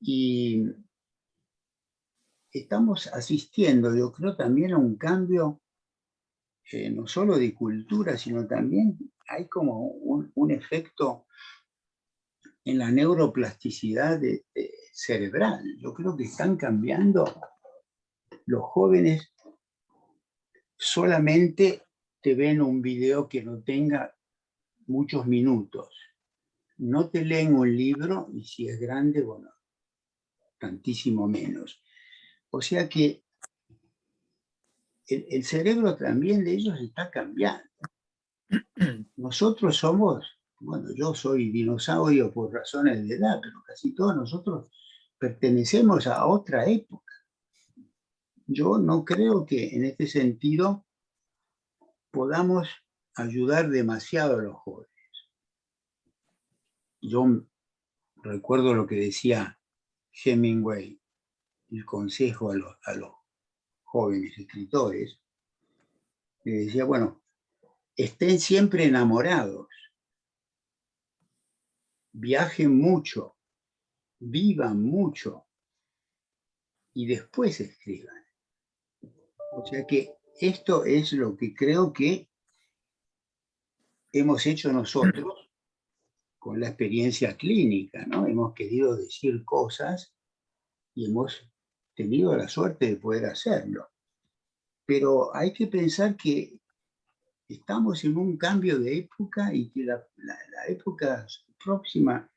y estamos asistiendo, yo creo, también a un cambio no solo de cultura, sino también hay como un efecto en la neuroplasticidad cerebral. Yo creo que están cambiando. Los jóvenes solamente te ven un video que no tenga muchos minutos. No te leen un libro, y si es grande, bueno, tantísimo menos. O sea que el cerebro también de ellos está cambiando. Nosotros somos, bueno, yo soy dinosaurio por razones de edad, pero casi todos nosotros pertenecemos a otra época. Yo no creo que en este sentido podamos ayudar demasiado a los jóvenes. Yo recuerdo lo que decía Hemingway, el consejo a los jóvenes escritores, que decía, bueno, estén siempre enamorados, viajen mucho, vivan mucho y después escriban. O sea que esto es lo que creo que hemos hecho nosotros con la experiencia clínica, ¿no? Hemos querido decir cosas y hemos tenido la suerte de poder hacerlo. Pero hay que pensar que estamos en un cambio de época y que la época próxima,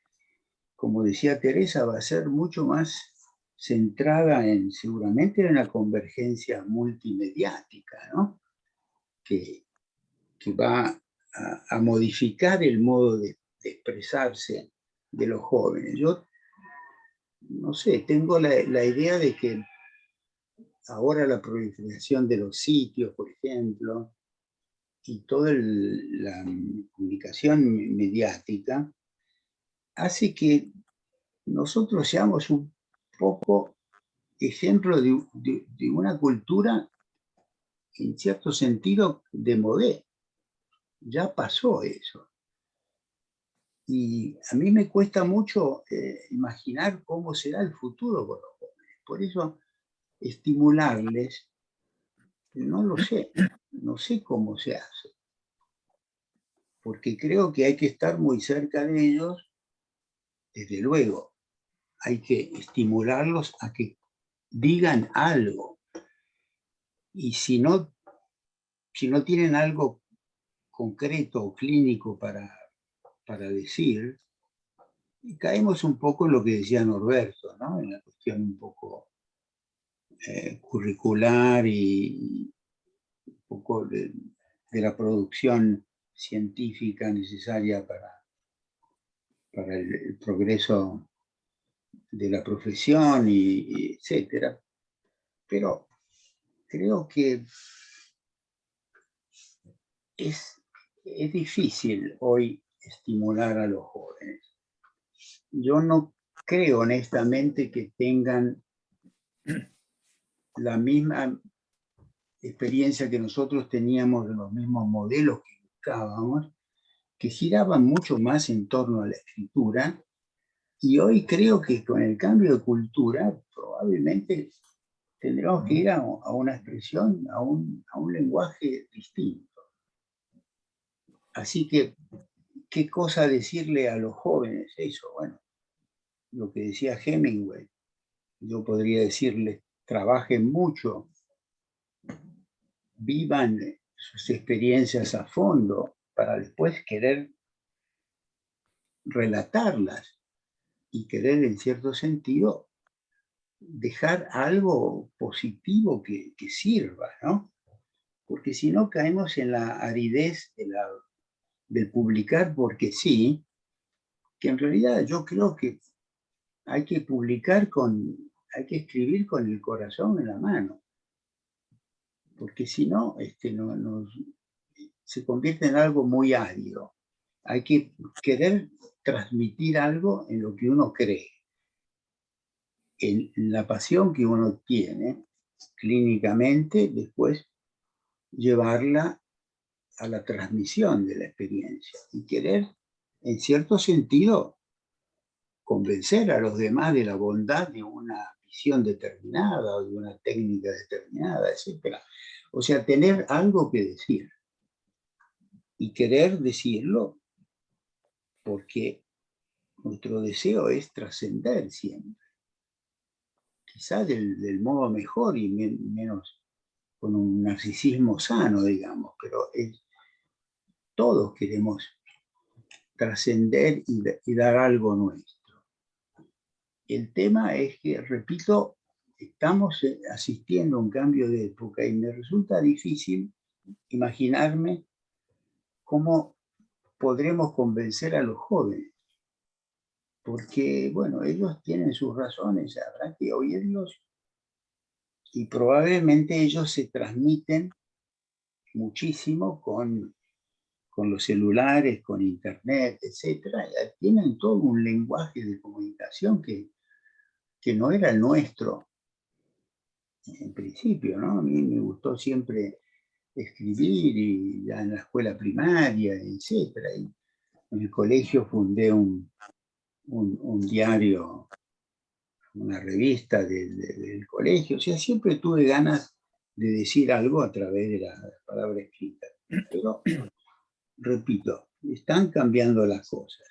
como decía Teresa, va a ser mucho más centrada seguramente en la convergencia multimediática, ¿no? Que va a modificar el modo de expresarse de los jóvenes. Yo, no sé, tengo la idea de que ahora la proliferación de los sitios, por ejemplo, y toda la comunicación mediática, hace que nosotros seamos un poco ejemplo de una cultura, en cierto sentido, de modé. Ya pasó eso. Y a mí me cuesta mucho imaginar cómo será el futuro con los jóvenes. Por eso, estimularles, no lo sé, no sé cómo se hace. Porque creo que hay que estar muy cerca de ellos, desde luego. Hay que estimularlos a que digan algo. Y si no tienen algo concreto o clínico para decir, caemos un poco en lo que decía Norberto, ¿no? En la cuestión un poco curricular y un poco de la producción científica necesaria para el progreso de la profesión, y etcétera. Pero creo que es difícil hoy estimular a los jóvenes. Yo no creo honestamente que tengan la misma experiencia que nosotros teníamos, de los mismos modelos que buscábamos, que giraban mucho más en torno a la escritura, y hoy creo que con el cambio de cultura probablemente tendremos que ir a una expresión, a un lenguaje distinto. Así que, ¿qué cosa decirle a los jóvenes? Eso, bueno, lo que decía Hemingway, yo podría decirles, trabajen mucho, vivan sus experiencias a fondo para después querer relatarlas y querer, en cierto sentido, dejar algo positivo que sirva, ¿no? Porque si no caemos en la aridez del publicar porque sí, que en realidad yo creo que hay que publicar hay que escribir con el corazón en la mano, porque si no, se convierte en algo muy árido. Hay que querer transmitir algo en lo que uno cree, en la pasión que uno tiene, clínicamente, después llevarla a la transmisión de la experiencia y querer, en cierto sentido, convencer a los demás de la bondad de una visión determinada o de una técnica determinada, etc. O sea, tener algo que decir y querer decirlo porque nuestro deseo es trascender siempre, quizá del modo mejor y menos con un narcisismo sano, digamos, pero todos queremos trascender y dar algo nuestro. El tema es que, repito, estamos asistiendo a un cambio de época y me resulta difícil imaginarme cómo podremos convencer a los jóvenes, porque, bueno, ellos tienen sus razones, habrá que oírlos y probablemente ellos se transmiten muchísimo con los celulares, con internet, etc. Tienen todo un lenguaje de comunicación que no era el nuestro en principio, ¿no? A mí me gustó siempre escribir y ya en la escuela primaria, etc. Y en el colegio fundé un diario, una revista del colegio. O sea, siempre tuve ganas de decir algo a través de la palabra escrita. Pero, repito, están cambiando las cosas.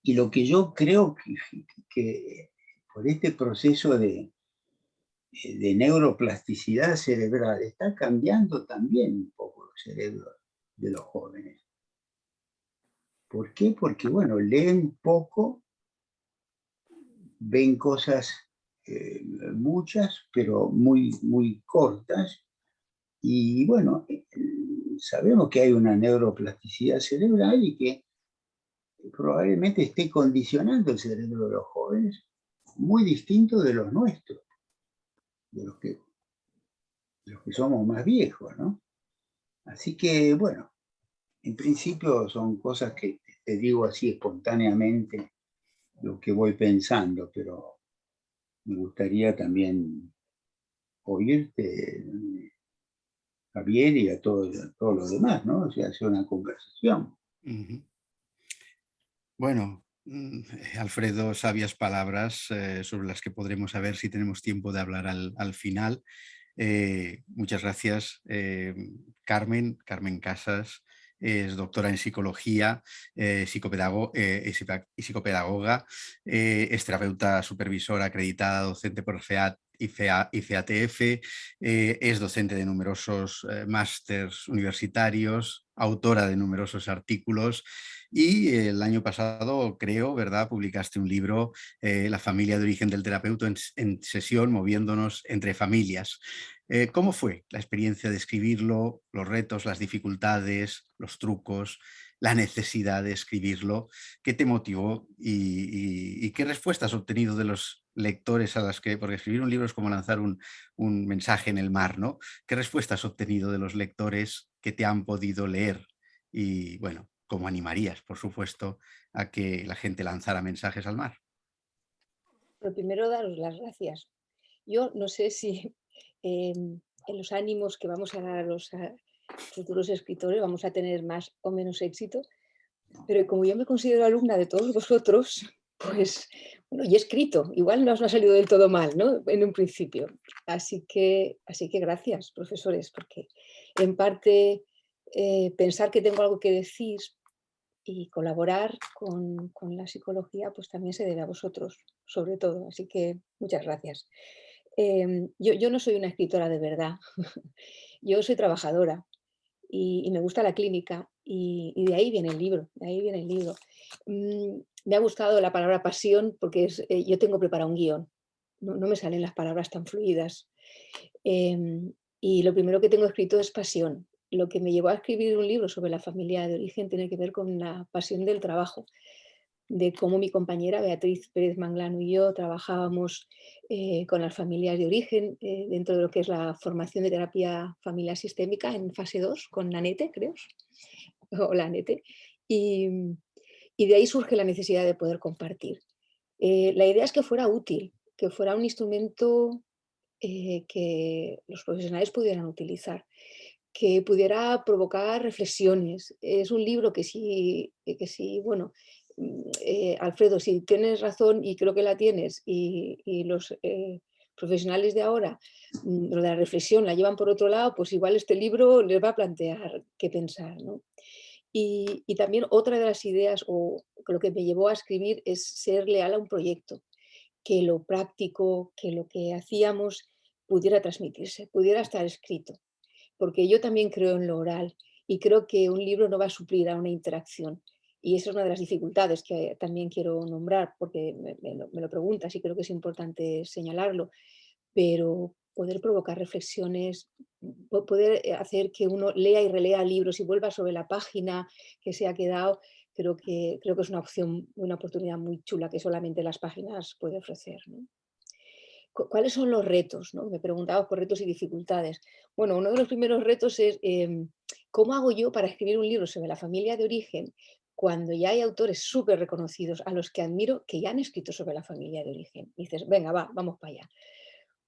Y lo que yo creo que por este proceso de neuroplasticidad cerebral está cambiando también un poco los cerebros de los jóvenes. ¿Por qué? Porque, bueno, leen poco, ven cosas, muchas, pero muy, muy cortas. Y bueno, sabemos que hay una neuroplasticidad cerebral y que probablemente esté condicionando el cerebro de los jóvenes muy distinto de los nuestros, de los que somos más viejos, ¿no? Así que, bueno, en principio son cosas que te digo así espontáneamente lo que voy pensando, pero me gustaría también oírte, Javier, y a todos los demás, ¿no? O sea, hacer una conversación. Bueno, Alfredo, sabias palabras sobre las que podremos saber si tenemos tiempo de hablar al final. Muchas gracias, Carmen Casas. Es doctora en psicología, psicopedagoga, es terapeuta supervisora acreditada, docente por FEAT y FEATF, es docente de numerosos másters universitarios, autora de numerosos artículos. Y el año pasado, creo, ¿verdad?, publicaste un libro, La familia de origen del terapeuta en sesión, moviéndonos entre familias. ¿Cómo fue la experiencia de escribirlo, los retos, las dificultades, los trucos, la necesidad de escribirlo? ¿Qué te motivó y qué respuestas has obtenido de los lectores porque escribir un libro es como lanzar un mensaje en el mar, ¿no? ¿Qué respuestas has obtenido de los lectores que te han podido leer? Y bueno, ¿cómo animarías, por supuesto, a que la gente lanzara mensajes al mar? Lo primero, daros las gracias. Yo no sé si en los ánimos que vamos a dar a los futuros escritores vamos a tener más o menos éxito, pero como yo me considero alumna de todos vosotros, pues, bueno, y he escrito, igual no os ha salido del todo mal, ¿no?, en un principio. Así que gracias, profesores, porque en parte pensar que tengo algo que decir y colaborar con la psicología, pues también se debe a vosotros, sobre todo. Así que muchas gracias. Yo no soy una escritora de verdad, yo soy trabajadora y me gusta la clínica y de ahí viene el libro, de ahí viene el libro. Me ha gustado la palabra pasión porque yo tengo preparado un guión, no me salen las palabras tan fluidas. Y lo primero que tengo escrito es pasión. Lo que me llevó a escribir un libro sobre la familia de origen tiene que ver con la pasión del trabajo, de cómo mi compañera Beatriz Pérez Manglano y yo trabajábamos con las familias de origen dentro de lo que es la formación de terapia familiar sistémica en fase 2 con Nanete, creo, o la Nanete, y de ahí surge la necesidad de poder compartir. La idea es que fuera útil, que fuera un instrumento que los profesionales pudieran utilizar, que pudiera provocar reflexiones. Es un libro que sí, bueno, Alfredo, si tienes razón, y creo que la tienes, y los profesionales de ahora, lo de la reflexión la llevan por otro lado, pues igual este libro les va a plantear qué pensar, ¿no? Y también otra de las ideas, o lo que me llevó a escribir, es ser leal a un proyecto, que lo práctico, que lo que hacíamos pudiera transmitirse, pudiera estar escrito, porque yo también creo en lo oral y creo que un libro no va a suplir a una interacción. Y esa es una de las dificultades que también quiero nombrar, porque me lo preguntas y creo que es importante señalarlo, pero poder provocar reflexiones, poder hacer que uno lea y relea libros y vuelva sobre la página que se ha quedado, creo que es una opción, una oportunidad muy chula que solamente las páginas puede ofrecer, ¿no? ¿Cuáles son los retos, ¿no? Me preguntabas por retos y dificultades. Bueno, uno de los primeros retos es ¿cómo hago yo para escribir un libro sobre la familia de origen cuando ya hay autores súper reconocidos a los que admiro que ya han escrito sobre la familia de origen? Y dices, venga, vamos para allá.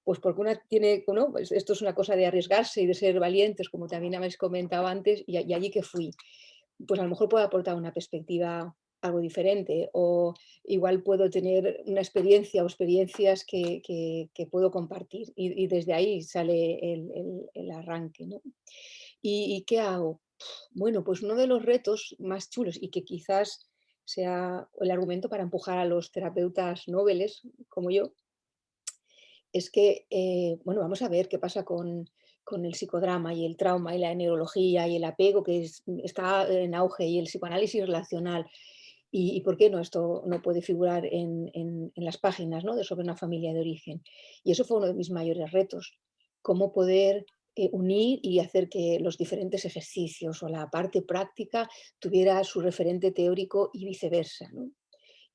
Pues porque una tiene, ¿no? Pues esto es una cosa de arriesgarse y de ser valientes, como también habéis comentado antes, y allí que fui. Pues a lo mejor puedo aportar una perspectiva algo diferente, o igual puedo tener una experiencia o experiencias que puedo compartir, y desde ahí sale el arranque, ¿no? ¿Y qué hago? Bueno, pues uno de los retos más chulos y que quizás sea el argumento para empujar a los terapeutas noveles como yo, es que, bueno, vamos a ver qué pasa con el psicodrama y el trauma y la neurología y el apego que está en auge, y el psicoanálisis relacional. Y por qué no esto no puede figurar en las páginas, ¿no? Sobre una familia de origen. Y eso fue uno de mis mayores retos, cómo poder unir y hacer que los diferentes ejercicios o la parte práctica tuviera su referente teórico y viceversa, ¿no?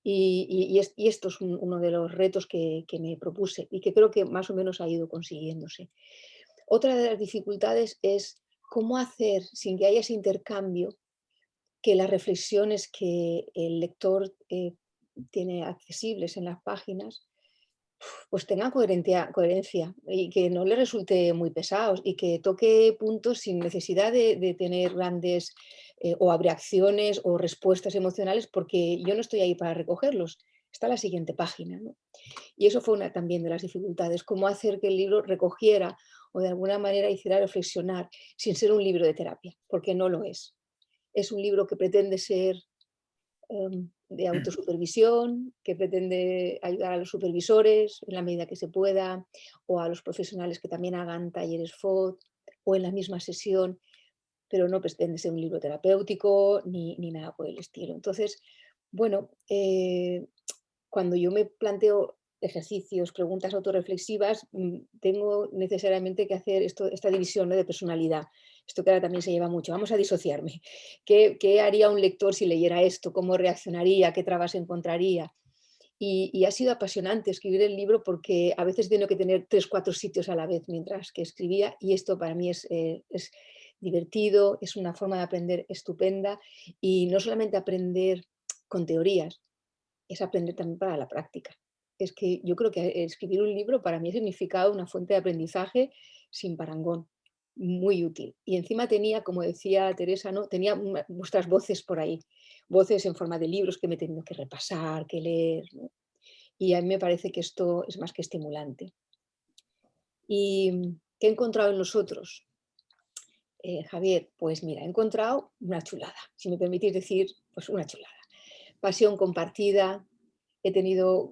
Y esto es uno de los retos que me propuse y que creo que más o menos ha ido consiguiéndose. Otra de las dificultades es cómo hacer, sin que haya ese intercambio, que las reflexiones que el lector tiene accesibles en las páginas, pues tengan coherencia y que no le resulte muy pesados, y que toque puntos sin necesidad de tener grandes o abreacciones o respuestas emocionales, porque yo no estoy ahí para recogerlos. Está la siguiente página, ¿no? Y eso fue una también de las dificultades, cómo hacer que el libro recogiera o de alguna manera hiciera reflexionar sin ser un libro de terapia, porque no lo es. Es un libro que pretende ser de autosupervisión, que pretende ayudar a los supervisores en la medida que se pueda, o a los profesionales que también hagan talleres FOD, o en la misma sesión, pero no pretende ser un libro terapéutico ni nada por el estilo. Entonces, bueno, cuando yo me planteo ejercicios, preguntas autorreflexivas, tengo necesariamente que hacer esta división, ¿no?, de personalidad. Esto que ahora también se lleva mucho. Vamos a disociarme. ¿Qué haría un lector si leyera esto? ¿Cómo reaccionaría? ¿Qué trabas encontraría? Y ha sido apasionante escribir el libro, porque a veces tengo que tener 3, 4 sitios a la vez mientras que escribía, y esto para mí es divertido, es una forma de aprender estupenda, y no solamente aprender con teorías, es aprender también para la práctica. Es que yo creo que escribir un libro para mí ha significado una fuente de aprendizaje sin parangón, muy útil. Y encima tenía, como decía Teresa, ¿no?, tenía vuestras voces por ahí, voces en forma de libros que me he tenido que repasar, que leer, ¿no? Y a mí me parece que esto es más que estimulante. ¿Y qué he encontrado en los otros? Javier, pues mira, he encontrado una chulada, si me permitís decir, pues una chulada. Pasión compartida, he tenido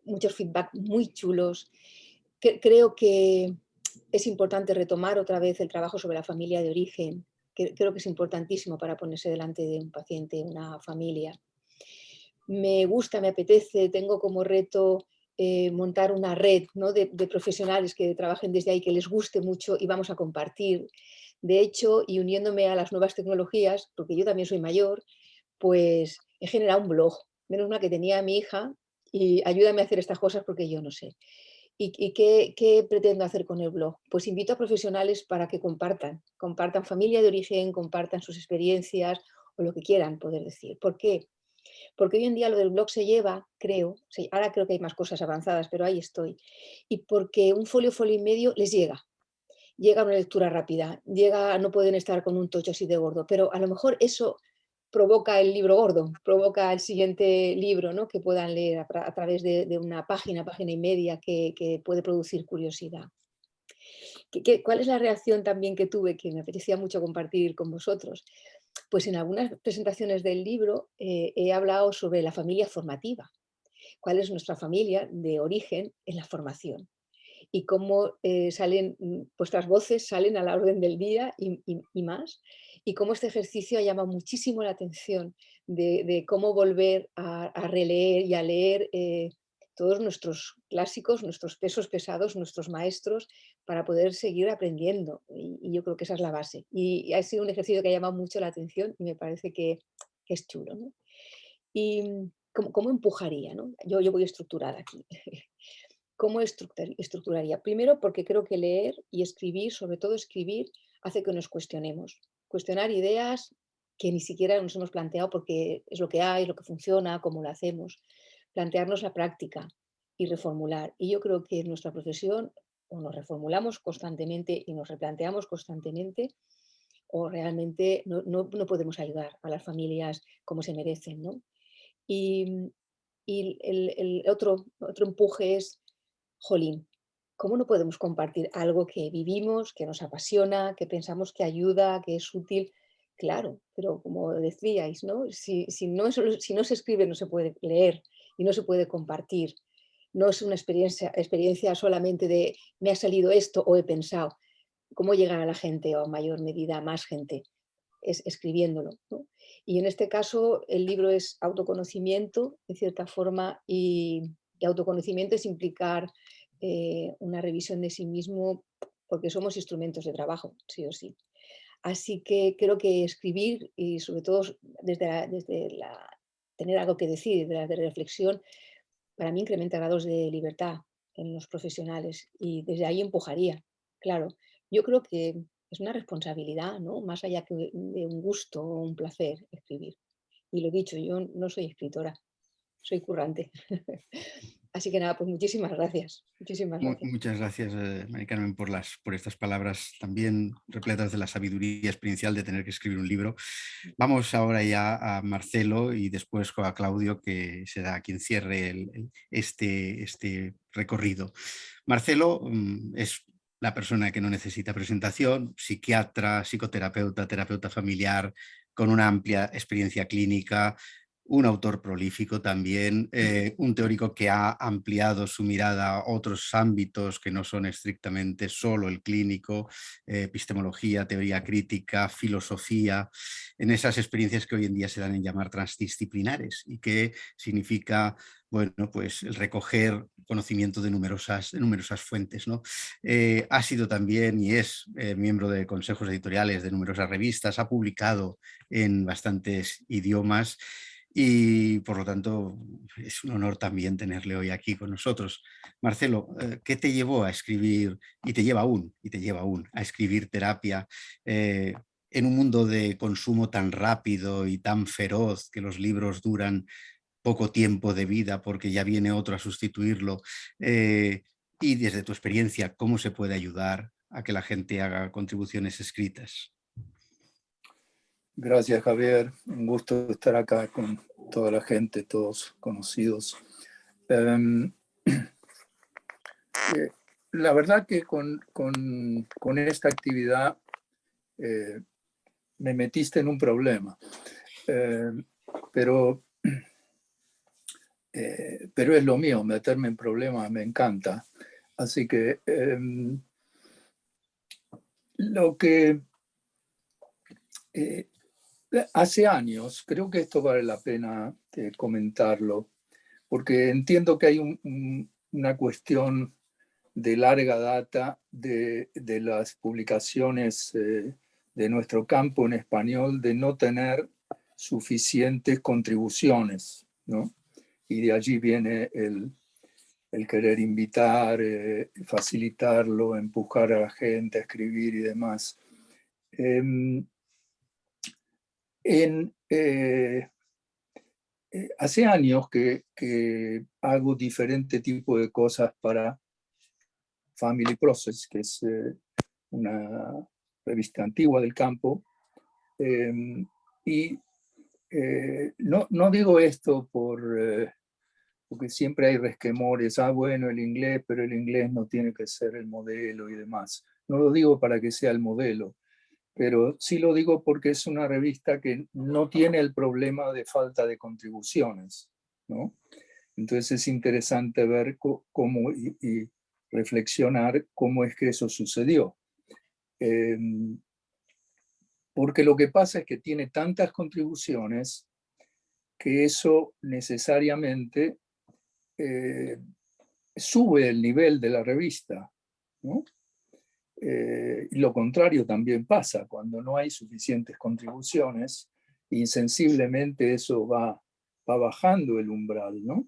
muchos feedback muy chulos. Creo que es importante retomar otra vez el trabajo sobre la familia de origen, que creo que es importantísimo para ponerse delante de un paciente, una familia. Me gusta, me apetece, tengo como reto montar una red, ¿no?, de profesionales que trabajen desde ahí, que les guste mucho, y vamos a compartir. De hecho, y uniéndome a las nuevas tecnologías, porque yo también soy mayor, pues he generado un blog. Menos mal que tenía a mi hija, y ayúdame a hacer estas cosas porque yo no sé. ¿Y qué pretendo hacer con el blog? Pues invito a profesionales para que compartan familia de origen, compartan sus experiencias o lo que quieran poder decir. ¿Por qué? Porque hoy en día lo del blog se lleva, creo, ahora creo que hay más cosas avanzadas, pero ahí estoy. Y porque un folio, folio y medio les llega una lectura rápida, no pueden estar con un tocho así de gordo, pero a lo mejor eso provoca el libro gordo, provoca el siguiente libro, ¿no? Que puedan leer a través de una página, página y media, que puede producir curiosidad. ¿Cuál es la reacción también que tuve, que me apetecía mucho compartir con vosotros? Pues en algunas presentaciones del libro he hablado sobre la familia formativa, cuál es nuestra familia de origen en la formación y cómo vuestras voces salen a la orden del día y más, y cómo este ejercicio ha llamado muchísimo la atención de cómo volver a releer y a leer todos nuestros clásicos, nuestros pesos pesados, nuestros maestros, para poder seguir aprendiendo. Y yo creo que esa es la base. Y ha sido un ejercicio que ha llamado mucho la atención y me parece que es chulo, ¿no? Y cómo empujaría, ¿no? Yo voy estructurada aquí. ¿Cómo estructuraría? Primero, porque creo que leer y escribir, sobre todo escribir, hace que nos cuestionemos. Cuestionar ideas que ni siquiera nos hemos planteado porque es lo que hay, es lo que funciona, cómo lo hacemos. Plantearnos la práctica y reformular. Y yo creo que en nuestra profesión o nos reformulamos constantemente y nos replanteamos constantemente, o realmente no podemos ayudar a las familias como se merecen, ¿no? Y el otro empuje es, jolín, ¿cómo no podemos compartir algo que vivimos, que nos apasiona, que pensamos que ayuda, que es útil? Claro, pero como decíais, ¿no? Si no se escribe, no se puede leer y no se puede compartir. No es una experiencia solamente de me ha salido esto o he pensado. ¿Cómo llegar a la gente o a mayor medida a más gente? Es escribiéndolo, ¿no? Y en este caso el libro es autoconocimiento, de cierta forma, y autoconocimiento es implicar una revisión de sí mismo porque somos instrumentos de trabajo, sí o sí. Así que creo que escribir y sobre todo tener algo que decir, de reflexión, para mí incrementa grados de libertad en los profesionales y desde ahí empujaría. Claro, yo creo que es una responsabilidad, ¿no? Más allá que de un gusto o un placer escribir. Y lo dicho, yo no soy escritora, soy currante. Así que nada, pues muchísimas gracias. Muchísimas gracias. Muchas gracias, Mari Carmen, por estas palabras también repletas de la sabiduría experiencial de tener que escribir un libro. Vamos ahora ya a Marcelo y después a Claudio, que será quien cierre este recorrido. Marcelo es la persona que no necesita presentación, psiquiatra, psicoterapeuta, terapeuta familiar, con una amplia experiencia clínica, un autor prolífico también, un teórico que ha ampliado su mirada a otros ámbitos que no son estrictamente solo el clínico, epistemología, teoría crítica, filosofía, en esas experiencias que hoy en día se dan en llamar transdisciplinares y que significa, bueno, pues el recoger conocimiento de numerosas fuentes, ¿no? Ha sido también y es miembro de consejos editoriales de numerosas revistas, ha publicado en bastantes idiomas y por lo tanto es un honor también tenerle hoy aquí con nosotros. Marcelo, ¿qué te llevó a escribir y te lleva aún a escribir terapia en un mundo de consumo tan rápido y tan feroz que los libros duran poco tiempo de vida porque ya viene otro a sustituirlo? Y desde tu experiencia, ¿cómo se puede ayudar a que la gente haga contribuciones escritas? Gracias, Javier. Un gusto estar acá con toda la gente, todos conocidos. La verdad que con esta actividad me metiste en un problema, pero es lo mío, meterme en problemas me encanta. Así que lo que hace años, creo que esto vale la pena comentarlo, porque entiendo que hay una cuestión de larga data de las publicaciones de nuestro campo en español de no tener suficientes contribuciones, ¿no? Y de allí viene el querer invitar, facilitarlo, empujar a la gente a escribir y demás. Hace años que hago diferente tipo de cosas para Family Process, que es una revista antigua del campo. Y no digo esto porque siempre hay resquemores, bueno, el inglés, pero el inglés no tiene que ser el modelo y demás. No lo digo para que sea el modelo, pero sí lo digo porque es una revista que no tiene el problema de falta de contribuciones, ¿no? Entonces es interesante ver cómo y reflexionar cómo es que eso sucedió. Porque lo que pasa es que tiene tantas contribuciones que eso necesariamente sube el nivel de la revista, ¿no? Y lo contrario también pasa, cuando no hay suficientes contribuciones, insensiblemente eso va bajando el umbral, ¿no?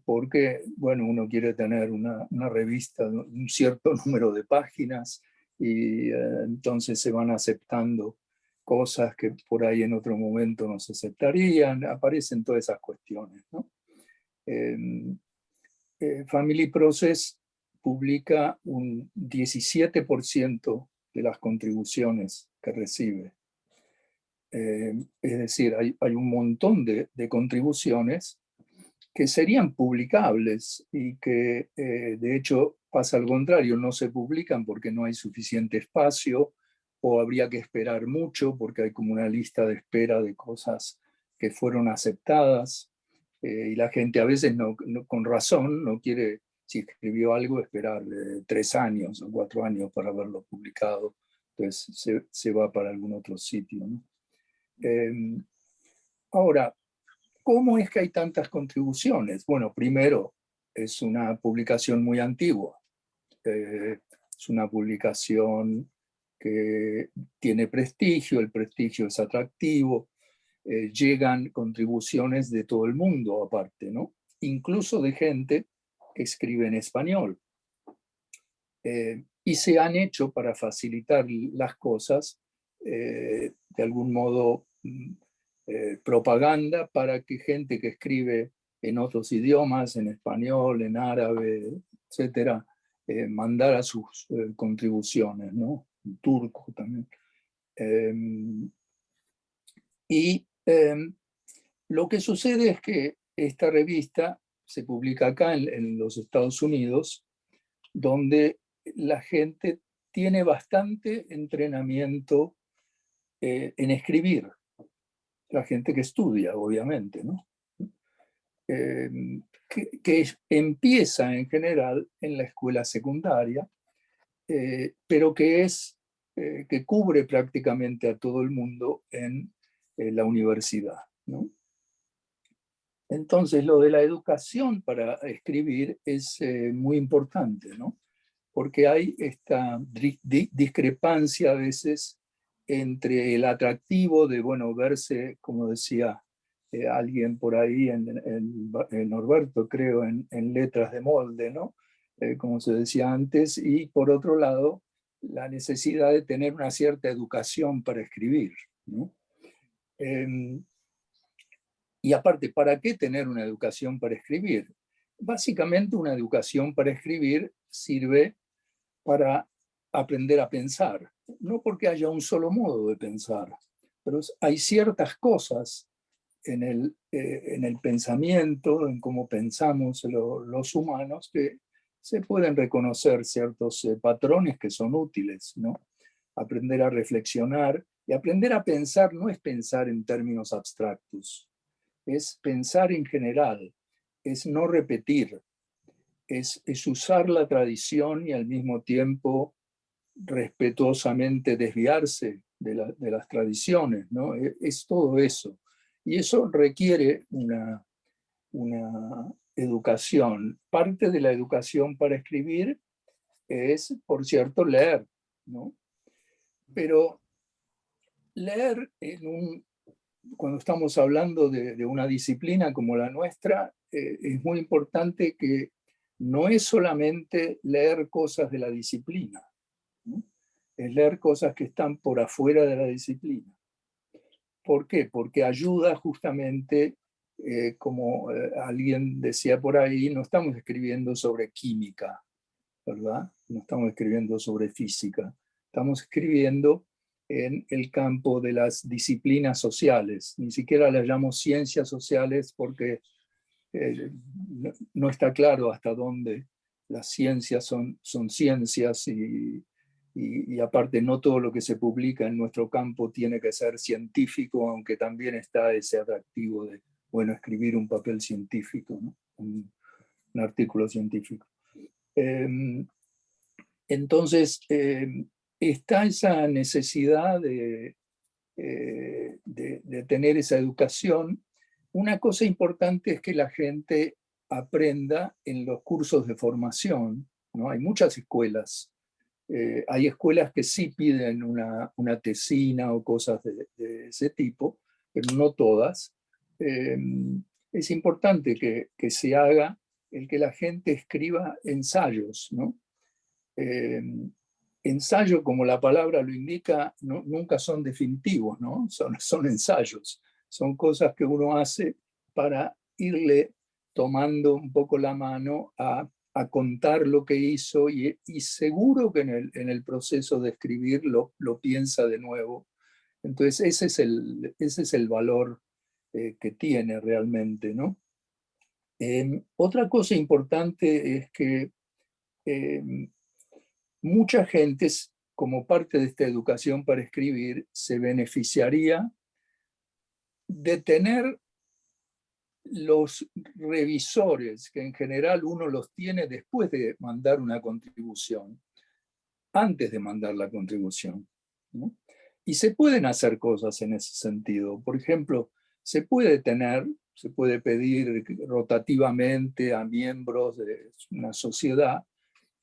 Porque, bueno, uno quiere tener una revista de un cierto número de páginas y entonces se van aceptando cosas que por ahí en otro momento no se aceptarían, aparecen todas esas cuestiones, ¿no? Family Process publica un 17% de las contribuciones que recibe. Es decir, hay un montón de contribuciones que serían publicables y que de hecho pasa al contrario, no se publican porque no hay suficiente espacio o habría que esperar mucho porque hay como una lista de espera de cosas que fueron aceptadas y la gente a veces con razón no quiere, si escribió algo, esperar 3 años o 4 años para verlo publicado, entonces se va para algún otro sitio, ¿no? Ahora, ¿cómo es que hay tantas contribuciones? Bueno, primero, es una publicación muy antigua. Es una publicación que tiene prestigio, el prestigio es atractivo, llegan contribuciones de todo el mundo aparte, ¿no? Incluso de gente que escribe en español. Y se han hecho para facilitar las cosas, de algún modo, propaganda para que gente que escribe en otros idiomas, en español, en árabe, etcétera, mandara sus contribuciones, ¿no? En turco también. Y lo que sucede es que esta revista se publica acá en los Estados Unidos, donde la gente tiene bastante entrenamiento en escribir. La gente que estudia, obviamente, ¿no? Que empieza en general en la escuela secundaria, pero que cubre prácticamente a todo el mundo en la universidad, ¿no? Entonces, lo de la educación para escribir es muy importante, ¿no? Porque hay esta discrepancia a veces entre el atractivo de, bueno, verse, como decía alguien por ahí, en Norberto, creo, en letras de molde, ¿no? Como se decía antes, y por otro lado, la necesidad de tener una cierta educación para escribir, ¿no? Y aparte, ¿para qué tener una educación para escribir? Básicamente, una educación para escribir sirve para aprender a pensar, no porque haya un solo modo de pensar, pero hay ciertas cosas en el pensamiento, en cómo pensamos los humanos, que se pueden reconocer ciertos patrones que son útiles, ¿no? Aprender a reflexionar y aprender a pensar no es pensar en términos abstractos, es pensar en general, es no repetir, es usar la tradición y al mismo tiempo respetuosamente desviarse de las tradiciones, ¿no? Es todo eso. Y eso requiere una educación. Parte de la educación para escribir es, por cierto, leer, ¿no? Pero leer cuando estamos hablando de una disciplina como la nuestra, es muy importante que no es solamente leer cosas de la disciplina, ¿no? Es leer cosas que están por afuera de la disciplina. ¿Por qué? Porque ayuda justamente como alguien decía por ahí, no estamos escribiendo sobre química, ¿verdad? No estamos escribiendo sobre física, estamos escribiendo en el campo de las disciplinas sociales. Ni siquiera las llamo ciencias sociales porque no está claro hasta dónde las ciencias son ciencias y aparte no todo lo que se publica en nuestro campo tiene que ser científico, aunque también está ese atractivo de, bueno, escribir un papel científico, ¿no? un artículo científico. Entonces, está esa necesidad de tener esa educación. Una cosa importante es que la gente aprenda en los cursos de formación, ¿no? Hay muchas escuelas. Hay escuelas que sí piden una tesina o cosas de ese tipo, pero no todas. Es importante que se haga el que la gente escriba ensayos, ¿no? Ensayo, como la palabra lo indica, nunca son definitivos, ¿no? Son ensayos, son cosas que uno hace para irle tomando un poco la mano a contar lo que hizo y seguro que en el proceso de escribir lo piensa de nuevo. Entonces ese es el valor que tiene realmente, ¿no? Otra cosa importante es que mucha gente, como parte de esta educación para escribir, se beneficiaría de tener los revisores, que en general uno los tiene después de mandar una contribución, antes de mandar la contribución, ¿no? Y se pueden hacer cosas en ese sentido. Por ejemplo, se puede pedir rotativamente a miembros de una sociedad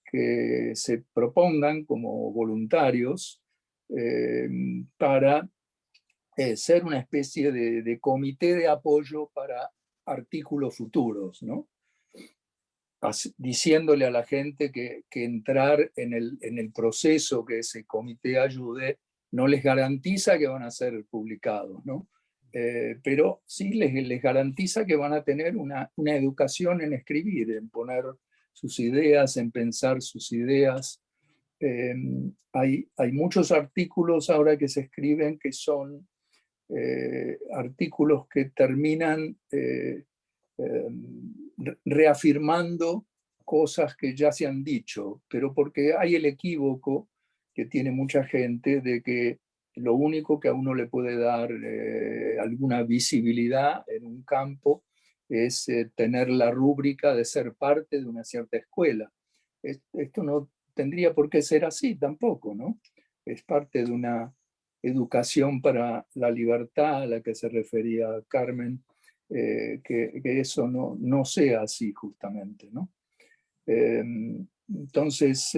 que se propongan como voluntarios para ser una especie de comité de apoyo para artículos futuros, ¿no? Diciéndole a la gente que entrar en el proceso que ese comité ayude no les garantiza que van a ser publicados, ¿no? Pero sí les garantiza que van a tener una educación en escribir, en poner sus ideas, en pensar sus ideas. Hay muchos artículos ahora que se escriben que son artículos que terminan reafirmando cosas que ya se han dicho, pero porque hay el equívoco que tiene mucha gente de que lo único que a uno le puede dar alguna visibilidad en un campo es tener la rúbrica de ser parte de una cierta escuela. Esto no tendría por qué ser así tampoco, ¿no? Es parte de una educación para la libertad a la que se refería Carmen, que eso no sea así justamente, ¿no? Entonces,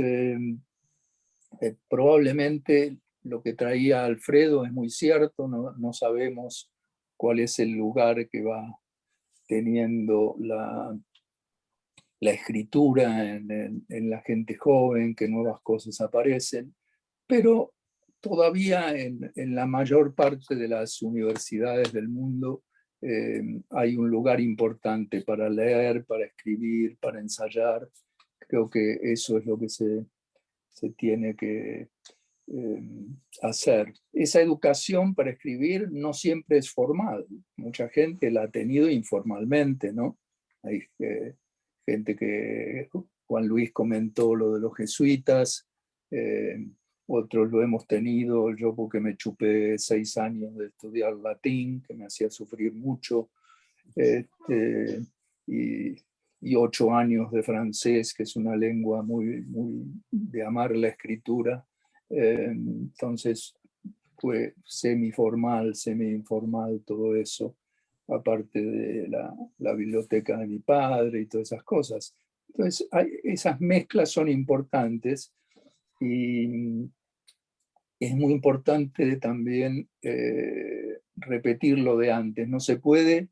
probablemente lo que traía Alfredo es muy cierto, no sabemos cuál es el lugar que va teniendo la escritura en la gente joven, que nuevas cosas aparecen, pero todavía en la mayor parte de las universidades del mundo hay un lugar importante para leer, para escribir, para ensayar. Creo que eso es lo que se tiene que hacer. Esa educación para escribir no siempre es formal. Mucha gente la ha tenido informalmente, ¿no? Hay gente que, Juan Luis comentó lo de los jesuitas, otros lo hemos tenido, yo porque me chupé 6 años de estudiar latín, que me hacía sufrir mucho, y 8 años de francés, que es una lengua muy de amar la escritura. Entonces fue semi-formal, semi-informal todo eso, aparte de la biblioteca de mi padre y todas esas cosas. Entonces esas mezclas son importantes y es muy importante también repetir lo de antes. No se puede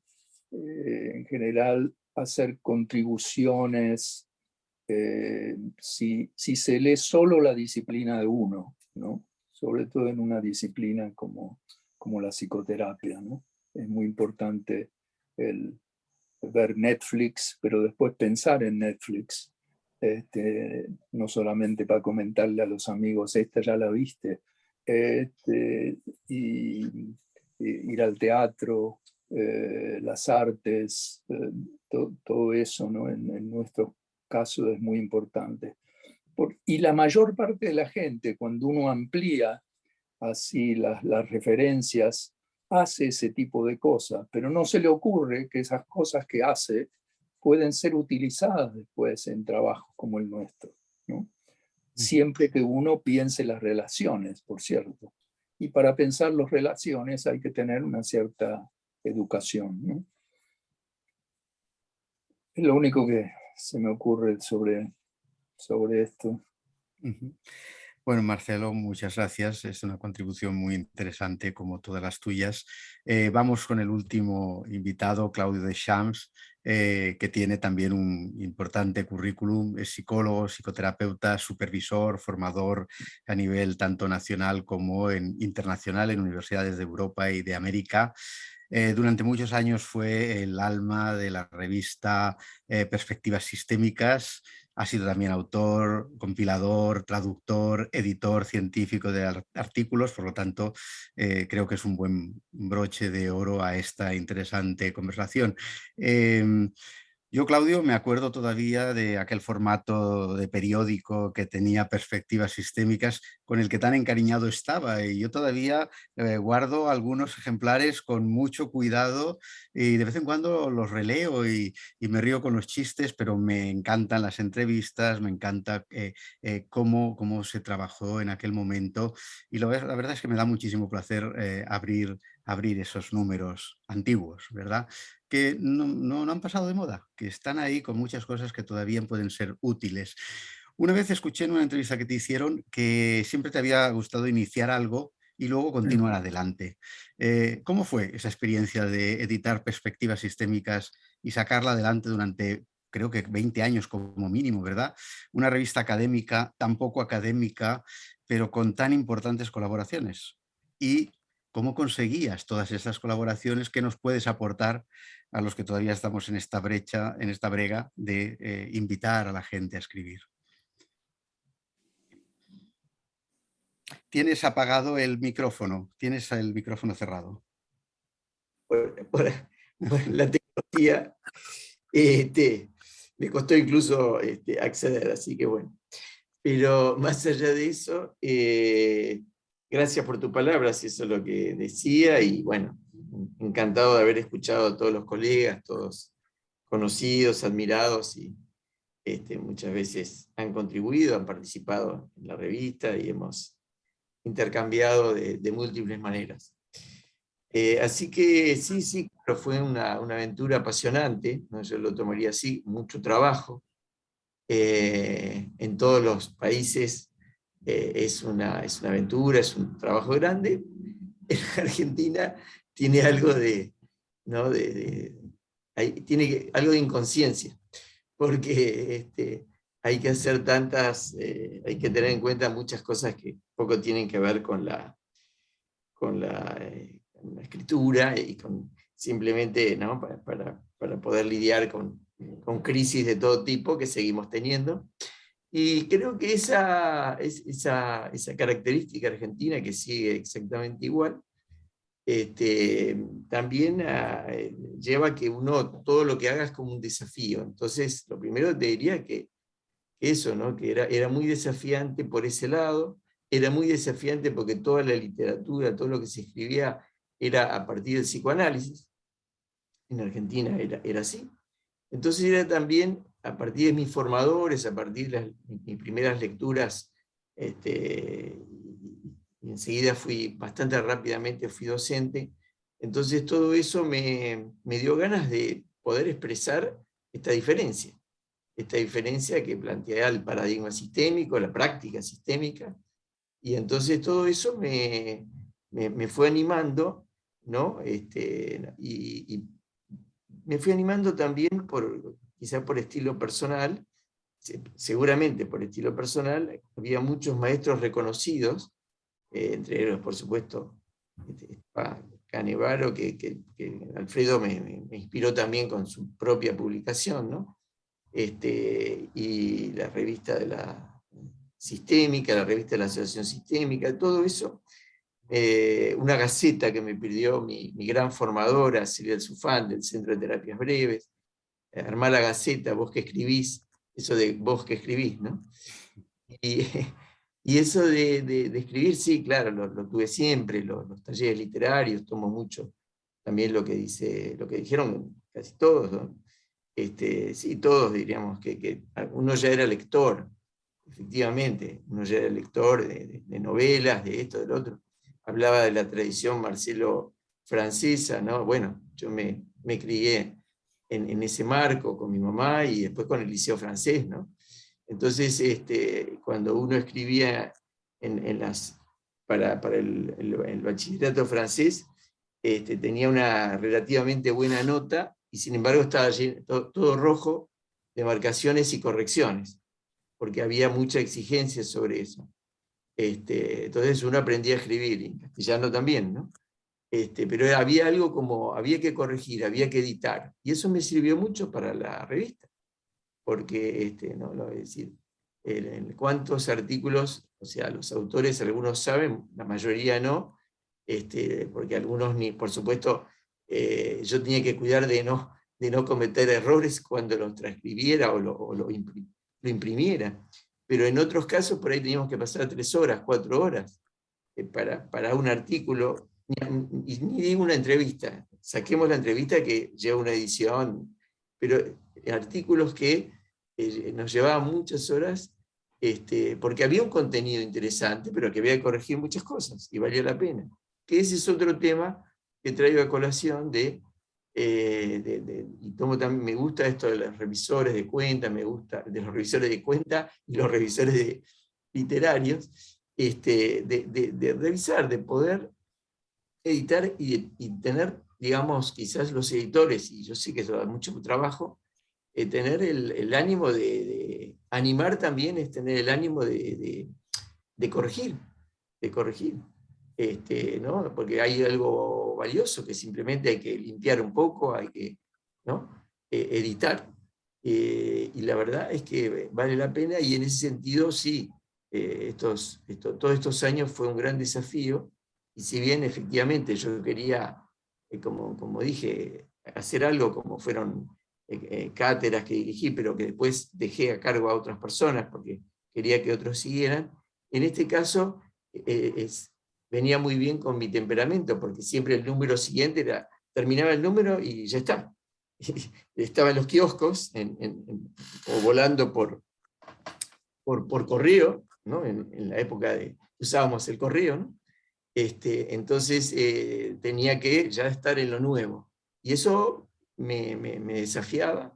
en general hacer contribuciones si se lee solo la disciplina de uno, ¿no? Sobre todo en una disciplina como la psicoterapia, ¿no? Es muy importante el ver Netflix, pero después pensar en Netflix, no solamente para comentarle a los amigos, esta ya la viste, y ir al teatro, las artes, todo eso, ¿no? En nuestro caso es muy importante. Y la mayor parte de la gente, cuando uno amplía así las referencias, hace ese tipo de cosas, pero no se le ocurre que esas cosas que hace pueden ser utilizadas después en trabajos como el nuestro, ¿no? Siempre que uno piense las relaciones, por cierto. Y para pensar las relaciones hay que tener una cierta educación, ¿no? Es lo único que se me ocurre sobre esto. Bueno, Marcelo, muchas gracias. Es una contribución muy interesante, como todas las tuyas. Vamos con el último invitado, Claudio Deschamps, que tiene también un importante currículum. Es psicólogo, psicoterapeuta, supervisor, formador a nivel tanto nacional como internacional en universidades de Europa y de América. Durante muchos años fue el alma de la revista Perspectivas Sistémicas. Ha sido también autor, compilador, traductor, editor científico de artículos, por lo tanto, creo que es un buen broche de oro a esta interesante conversación. Yo, Claudio, me acuerdo todavía de aquel formato de periódico que tenía Perspectivas Sistémicas con el que tan encariñado estaba, y yo todavía guardo algunos ejemplares con mucho cuidado y de vez en cuando los releo y me río con los chistes, pero me encantan las entrevistas, me encanta cómo se trabajó en aquel momento, y la verdad es que me da muchísimo placer abrir esos números antiguos, ¿verdad? Que no han pasado de moda, que están ahí con muchas cosas que todavía pueden ser útiles. Una vez escuché en una entrevista que te hicieron que siempre te había gustado iniciar algo y luego continuar adelante. ¿Cómo fue esa experiencia de editar Perspectivas Sistémicas y sacarla adelante durante, creo que 20 años como mínimo, ¿verdad? Una revista académica, tan poco académica, pero con tan importantes colaboraciones. ¿Y cómo conseguías todas esas colaboraciones? ¿Qué nos puedes aportar a los que todavía estamos en esta brecha, en esta brega de invitar a la gente a escribir? Tienes apagado el micrófono, tienes el micrófono cerrado. Por la tecnología, me costó incluso acceder, así que bueno. Pero más allá de eso, gracias por tus palabras, y eso es lo que decía, y bueno, encantado de haber escuchado a todos los colegas, todos conocidos, admirados, y muchas veces han contribuido, han participado en la revista y hemos intercambiado de múltiples maneras. Así que sí, claro, fue una aventura apasionante, ¿no? Yo lo tomaría así, mucho trabajo. En todos los países es una aventura, es un trabajo grande. En Argentina tiene algo ¿no? Tiene algo de inconsciencia, porque hay que hacer hay que tener en cuenta muchas cosas que poco tienen que ver con la escritura y simplemente, ¿no? para poder lidiar con crisis de todo tipo que seguimos teniendo. Y creo que esa característica argentina, que sigue exactamente igual, también lleva a que uno todo lo que haga es como un desafío. Entonces, lo primero te diría que eso, ¿no? Que era muy desafiante por ese lado, era muy desafiante porque toda la literatura, todo lo que se escribía era a partir del psicoanálisis. En Argentina era así. Entonces era también a partir de mis formadores, a partir de mis primeras lecturas, y enseguida bastante rápidamente fui docente. Entonces todo eso me dio ganas de poder expresar esta diferencia que plantea el paradigma sistémico, la práctica sistémica, y entonces todo eso me fue animando, ¿no? Y me fui animando también quizá por estilo personal, seguramente por estilo personal. Había muchos maestros reconocidos, entre ellos, por supuesto, Canevaro, que Alfredo me inspiró también con su propia publicación, ¿no? Y la revista de la Sistémica, la revista de la Asociación Sistémica, todo eso. Una gaceta que me pidió mi gran formadora, Silvia Sufán, del Centro de Terapias Breves. Armar la gaceta, vos que escribís, eso de vos que escribís, ¿no? Y eso de escribir, sí, claro, lo tuve siempre, los talleres literarios, tomo mucho también lo que dijeron casi todos, ¿no? Sí, todos diríamos que uno ya era lector, efectivamente, uno ya era lector de novelas, de esto, del otro. Hablaba de la tradición Marcelo francesa, ¿no? Bueno, yo me crié en ese marco con mi mamá y después con el Liceo francés, ¿no? Entonces, cuando uno escribía para el bachillerato francés, tenía una relativamente buena nota y sin embargo estaba todo rojo de marcaciones y correcciones, porque había mucha exigencia sobre eso. Entonces uno aprendía a escribir, y en castellano también, ¿no? Pero había algo como, había que corregir, había que editar, y eso me sirvió mucho para la revista, porque, no, es decir, cuántos artículos, o sea, los autores, algunos saben, la mayoría no, porque algunos ni, por supuesto, yo tenía que cuidar de no cometer errores cuando lo transcribiera o lo imprimiera, pero en otros casos por ahí teníamos que pasar 3 horas, 4 horas para un artículo, ni digo una entrevista, saquemos la entrevista que lleva una edición, pero artículos que nos llevaban muchas horas, porque había un contenido interesante, pero que había que corregir muchas cosas, y valía la pena. Que ese es otro tema que traigo a colación y tomo también, me gusta esto de los revisores de cuenta, me gusta de los revisores de cuenta y los revisores literarios, de revisar, de poder editar y tener, digamos, quizás los editores, y yo sé que eso da mucho trabajo, tener el ánimo de animar también, es tener el ánimo de corregir, ¿no? Porque hay algo valioso que simplemente hay que limpiar un poco, hay que, ¿no? Editar, y la verdad es que vale la pena, y en ese sentido sí, todos estos años fue un gran desafío, y si bien efectivamente yo quería, como dije, hacer algo como fueron cátedras que dirigí, pero que después dejé a cargo a otras personas porque quería que otros siguieran, en este caso venía muy bien con mi temperamento, porque siempre el número siguiente terminaba el número y ya está. Estaba en los kioscos o volando por correo, ¿no? En la época usábamos el correo, ¿no? Entonces tenía que ya estar en lo nuevo. Y eso me desafiaba.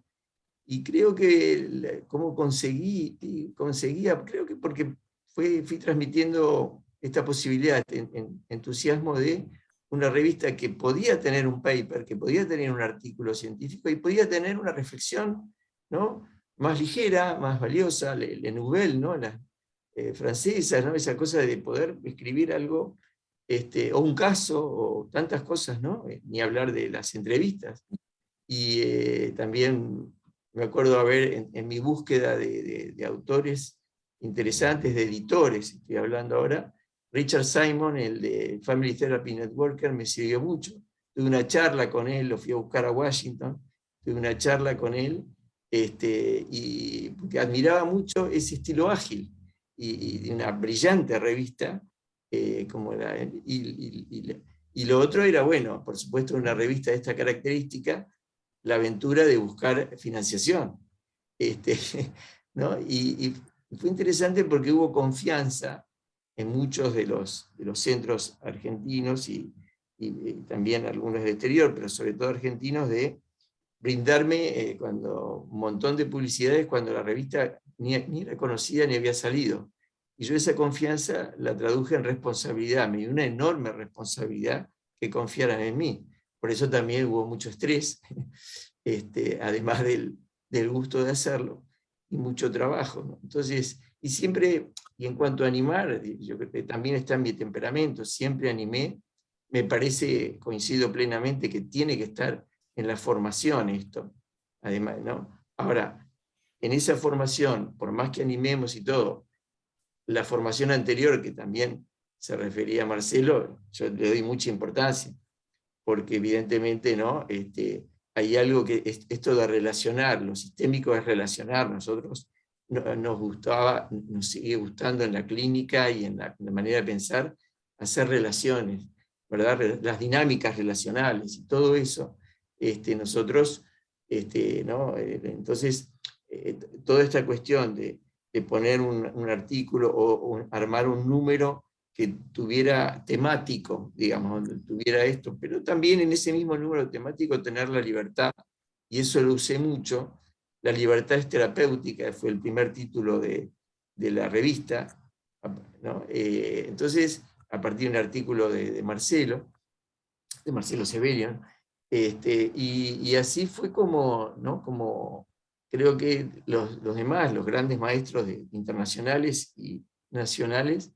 Y creo que como conseguía, creo que porque fui transmitiendo esta posibilidad, entusiasmo de una revista que podía tener un paper, que podía tener un artículo científico y podía tener una reflexión, ¿no? Más ligera, más valiosa, Le Nouvelle, ¿no? Las francesas, ¿no? Esa cosa de poder escribir algo, o un caso, o tantas cosas, ¿no? Ni hablar de las entrevistas. Y también me acuerdo haber, en mi búsqueda de autores interesantes, de editores, estoy hablando ahora, Richard Simon, el de Family Therapy Networker, me sirvió mucho. Tuve una charla con él, lo fui a buscar a Washington, tuve una charla con él, y porque admiraba mucho ese estilo ágil, y una brillante revista, y lo otro era, bueno, por supuesto, una revista de esta característica, la aventura de buscar financiación. ¿No? Y fue interesante porque hubo confianza en muchos de los centros argentinos y también algunos del exterior, pero sobre todo argentinos, de brindarme un montón de publicidades cuando la revista ni era conocida ni había salido. Y yo esa confianza la traduje en responsabilidad, me dio una enorme responsabilidad que confiaran en mí. Por eso también hubo mucho estrés, además del gusto de hacerlo, y mucho trabajo, ¿no? Entonces, y siempre, y en cuanto a animar, yo creo que también está en mi temperamento, siempre animé, me parece, coincido plenamente, que tiene que estar en la formación esto. Además, ¿no? Ahora, en esa formación, por más que animemos y todo, la formación anterior, que también se refería a Marcelo, yo le doy mucha importancia, porque evidentemente, ¿no? Hay algo que, esto de relacionar, lo sistémico es relacionar, nosotros nos gustaba, nos sigue gustando en la clínica y en la manera de pensar, hacer relaciones, ¿verdad? Las dinámicas relacionales y todo eso, nosotros, ¿no? Entonces, toda esta cuestión de poner un artículo o armar un número que tuviera temático, digamos, tuviera esto, pero también en ese mismo número temático tener la libertad, y eso lo usé mucho. La libertad es terapéutica, fue el primer título de la revista, ¿no? Entonces, a partir de un artículo de Marcelo Sebelian, y así fue como, ¿no? Como creo que los demás, los grandes maestros internacionales y nacionales,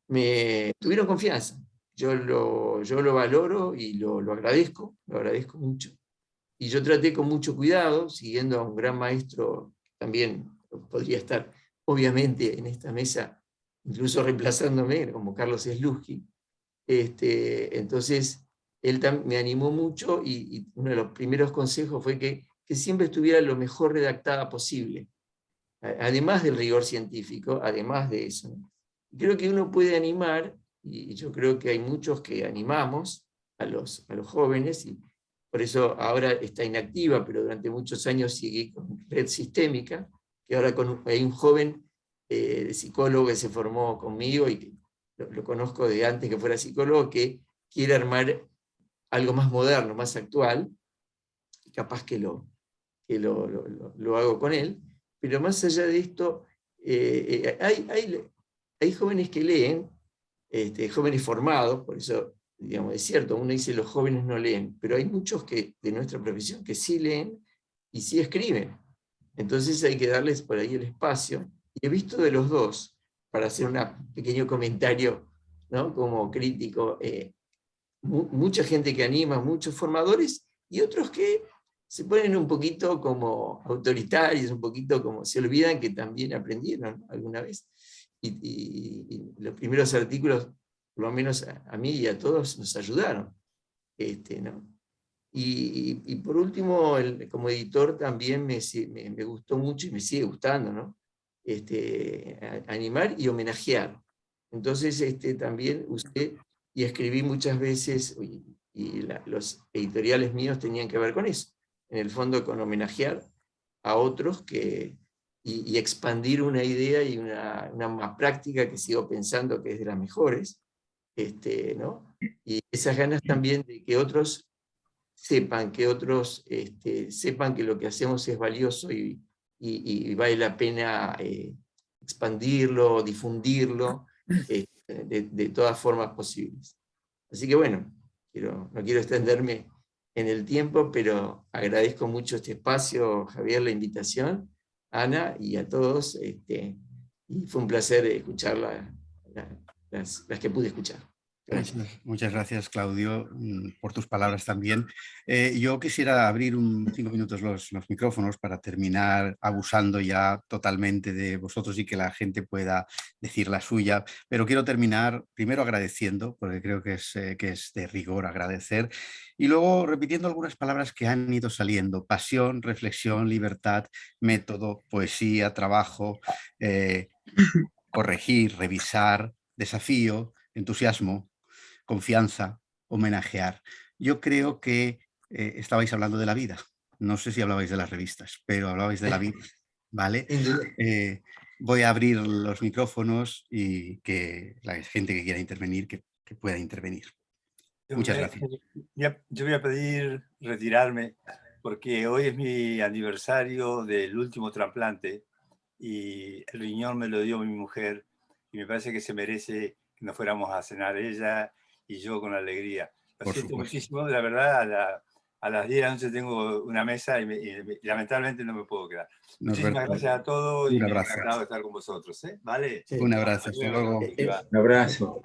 me tuvieron confianza. Yo lo valoro y lo agradezco mucho. Y yo traté con mucho cuidado, siguiendo a un gran maestro, también podría estar obviamente en esta mesa, incluso reemplazándome, como Carlos Slutsky. Entonces, él me animó mucho y uno de los primeros consejos fue que siempre estuviera lo mejor redactada posible, además del rigor científico, además de eso, ¿no? Creo que uno puede animar, y yo creo que hay muchos que animamos a los jóvenes, y por eso ahora está inactiva, pero durante muchos años sigue con Red Sistémica, que ahora hay un joven psicólogo que se formó conmigo, y que lo conozco de antes que fuera psicólogo, que quiere armar algo más moderno, más actual, y capaz que lo hago con él, pero más allá de esto, hay jóvenes que leen, jóvenes formados, por eso, digamos, es cierto, uno dice los jóvenes no leen, pero hay muchos de nuestra profesión que sí leen y sí escriben. Entonces hay que darles por ahí el espacio. Y he visto de los dos, para hacer un pequeño comentario, ¿no? Como crítico, mucha gente que anima, muchos formadores, y otros que se ponen un poquito como autoritarios, un poquito como se olvidan que también aprendieron, ¿no? Alguna vez. Y los primeros artículos, por lo menos a mí y a todos, nos ayudaron, ¿no? Y por último, como editor también me gustó mucho y me sigue gustando, ¿no? Animar y homenajear. Entonces también usé y escribí muchas veces, y los editoriales míos tenían que ver con eso, en el fondo con homenajear a otros y expandir una idea y una práctica que sigo pensando que es de las mejores, ¿no? Y esas ganas también de que otros sepan que lo que hacemos es valioso y vale la pena expandirlo, difundirlo, de todas formas posibles. Así que bueno, no quiero extenderme en el tiempo, pero agradezco mucho este espacio, Javier, la invitación, Ana, y a todos, y fue un placer escuchar las que pude escuchar. Muchas gracias, Claudio, por tus palabras también. Yo quisiera abrir 5 minutos los micrófonos para terminar abusando ya totalmente de vosotros y que la gente pueda decir la suya, pero quiero terminar primero agradeciendo, porque creo que es de rigor agradecer, y luego repitiendo algunas palabras que han ido saliendo: pasión, reflexión, libertad, método, poesía, trabajo, corregir, revisar, desafío, entusiasmo, confianza, homenajear. Yo creo que estabais hablando de la vida. No sé si hablabais de las revistas, pero hablabais de la vida, ¿vale? Voy a abrir los micrófonos y que la gente que quiera intervenir, que pueda intervenir. Muchas gracias. Yo voy a pedir retirarme porque hoy es mi aniversario del último trasplante y el riñón me lo dio mi mujer y me parece que se merece que nos fuéramos a cenar ella y yo con alegría. Lo siento muchísimo, la verdad, a las 10 de la noche tengo una mesa y lamentablemente no me puedo quedar. Muchísimas gracias a todos y me ha encantado estar con vosotros, ¿eh? ¿Vale? Un abrazo, hasta luego. Un abrazo.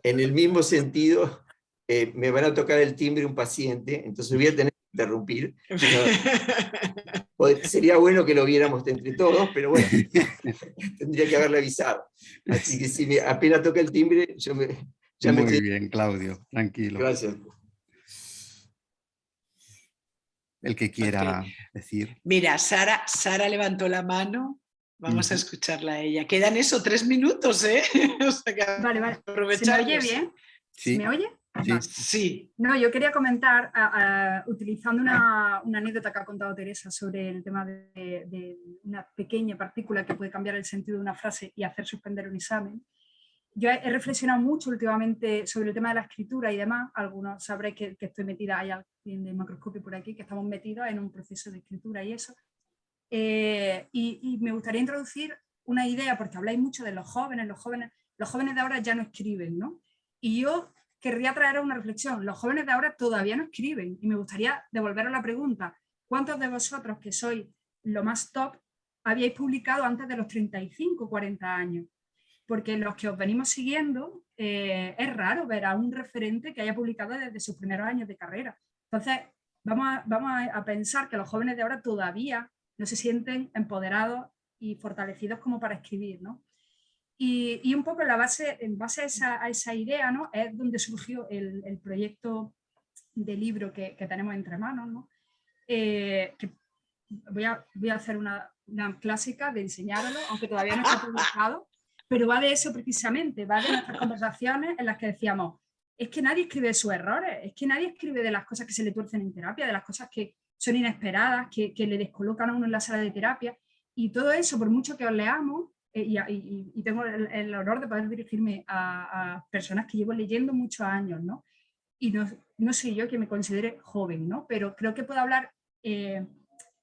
En el mismo sentido, me van a tocar el timbre un paciente, entonces voy a tener que interrumpir. Sería bueno que lo viéramos entre todos, pero bueno, tendría que haberle avisado. Así que si apenas toca el timbre, ya me Muy estoy... bien, Claudio, tranquilo. Gracias. El que quiera decir. Mira, Sara levantó la mano. Vamos a escucharla a ella. Quedan 3 minutos, ¿eh? O sea que Vale. ¿Se me oye bien? Sí. ¿Se me oye? Sí. Vale. Sí. No, yo quería comentar, utilizando una anécdota que ha contado Teresa sobre el tema de una pequeña partícula que puede cambiar el sentido de una frase y hacer suspender un examen. Yo he reflexionado mucho últimamente sobre el tema de la escritura y demás. Algunos sabréis que estoy metida, hay alguien de Macroscopio por aquí, que estamos metidos en un proceso de escritura y eso. Y me gustaría introducir una idea, porque habláis mucho de los jóvenes de ahora ya no escriben, ¿no? Y yo querría traer una reflexión. Los jóvenes de ahora todavía no escriben y me gustaría devolveros la pregunta. ¿Cuántos de vosotros, que sois lo más top, habíais publicado antes de los 35 o 40 años? Porque los que os venimos siguiendo, es raro ver a un referente que haya publicado desde sus primeros años de carrera. Entonces, vamos a pensar que los jóvenes de ahora todavía no se sienten empoderados y fortalecidos como para escribir, ¿no? Y un poco en base a esa idea, ¿no? Es donde surgió el proyecto de libro que tenemos entre manos, ¿no? Que voy a hacer una clásica de enseñarlo, aunque todavía no está publicado, pero va de eso precisamente, va de nuestras conversaciones en las que decíamos, es que nadie escribe de sus errores, es que nadie escribe de las cosas que se le tuercen en terapia, de las cosas que son inesperadas, que le descolocan a uno en la sala de terapia, y todo eso, por mucho que os leamos, y tengo el honor de poder dirigirme a personas que llevo leyendo muchos años, ¿no? Y no soy yo que me considere joven, ¿no? Pero creo que puedo hablar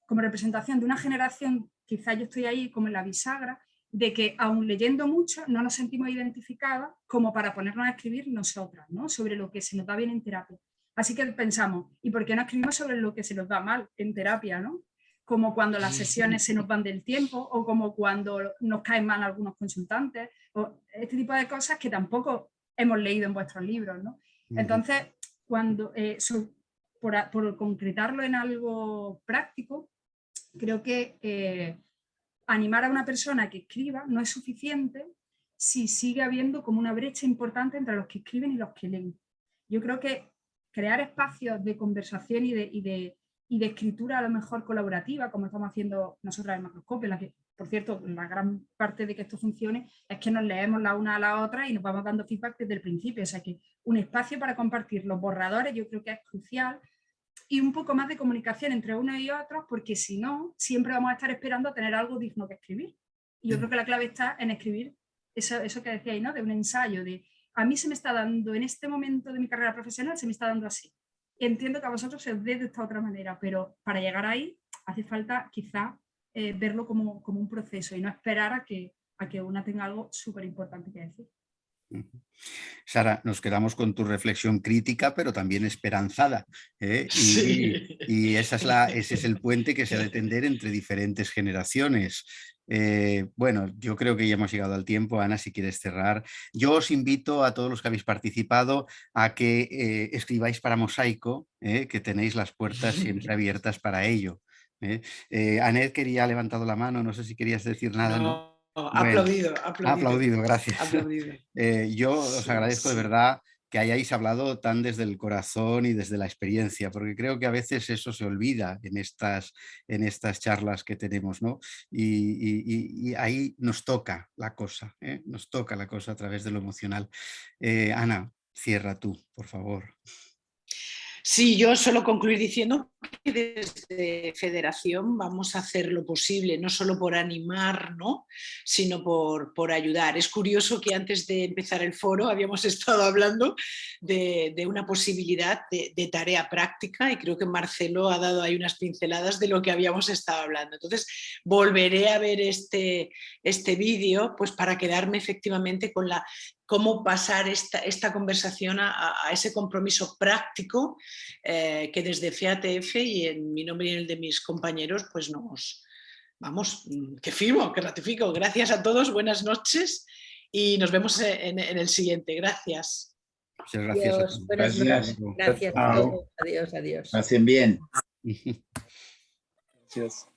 como representación de una generación, quizá yo estoy ahí como en la bisagra, de que aún leyendo mucho no nos sentimos identificadas como para ponernos a escribir nosotras, ¿no? Sobre lo que se nos da bien en terapia. Así que pensamos, ¿y por qué no escribimos sobre lo que se nos da mal en terapia, ¿no? Como cuando las sesiones se nos van del tiempo o como cuando nos caen mal algunos consultantes, o este tipo de cosas que tampoco hemos leído en vuestros libros, ¿no? Entonces, cuando, por concretarlo en algo práctico, creo que animar a una persona que escriba no es suficiente si sigue habiendo como una brecha importante entre los que escriben y los que leen. Yo creo que crear espacios de conversación y de escritura a lo mejor colaborativa, como estamos haciendo nosotras en Macroscopio, en la que, por cierto, la gran parte de que esto funcione es que nos leemos la una a la otra y nos vamos dando feedback desde el principio. O sea que un espacio para compartir los borradores yo creo que es crucial, y un poco más de comunicación entre unos y otros, porque si no, siempre vamos a estar esperando a tener algo digno que escribir. Y yo creo que la clave está en escribir eso que decíais, ¿no? De un ensayo, de a mí se me está dando en este momento de mi carrera profesional, se me está dando así. Entiendo que a vosotros se os dé de esta otra manera, pero para llegar ahí hace falta quizá verlo como un proceso y no esperar a que una tenga algo súper importante que decir. Sara, nos quedamos con tu reflexión crítica, pero también esperanzada, ¿eh? Sí. Y ese es el puente que se ha de tender entre diferentes generaciones. Bueno, yo creo que ya hemos llegado al tiempo. Ana, si quieres cerrar. Yo os invito a todos los que habéis participado a que escribáis para Mosaico, que tenéis las puertas siempre abiertas para ello. Anet quería levantado la mano, no sé si querías decir nada, ¿no? Aplaudido. Aplaudido, gracias. Aplaudido. Yo os agradezco de verdad que hayáis hablado tan desde el corazón y desde la experiencia, porque creo que a veces eso se olvida en estas charlas que tenemos, ¿no? Y ahí nos toca la cosa, nos toca la cosa a través de lo emocional. Ana, cierra tú, por favor. Sí, yo solo concluir diciendo que desde Federación vamos a hacer lo posible, no solo por animar, ¿no? Sino por ayudar. Es curioso que antes de empezar el foro habíamos estado hablando de una posibilidad de tarea práctica, y creo que Marcelo ha dado ahí unas pinceladas de lo que habíamos estado hablando. Entonces volveré a ver este vídeo pues para quedarme efectivamente con cómo pasar esta conversación a ese compromiso práctico que desde FEATF y en mi nombre y en el de mis compañeros pues que firmo, que ratifico. Gracias a todos, buenas noches y nos vemos en el siguiente. Gracias. Muchas gracias. Adiós, buenas Gracias. noches. Gracias a Chao. todos. Adiós, adiós. Hacen bien. Gracias.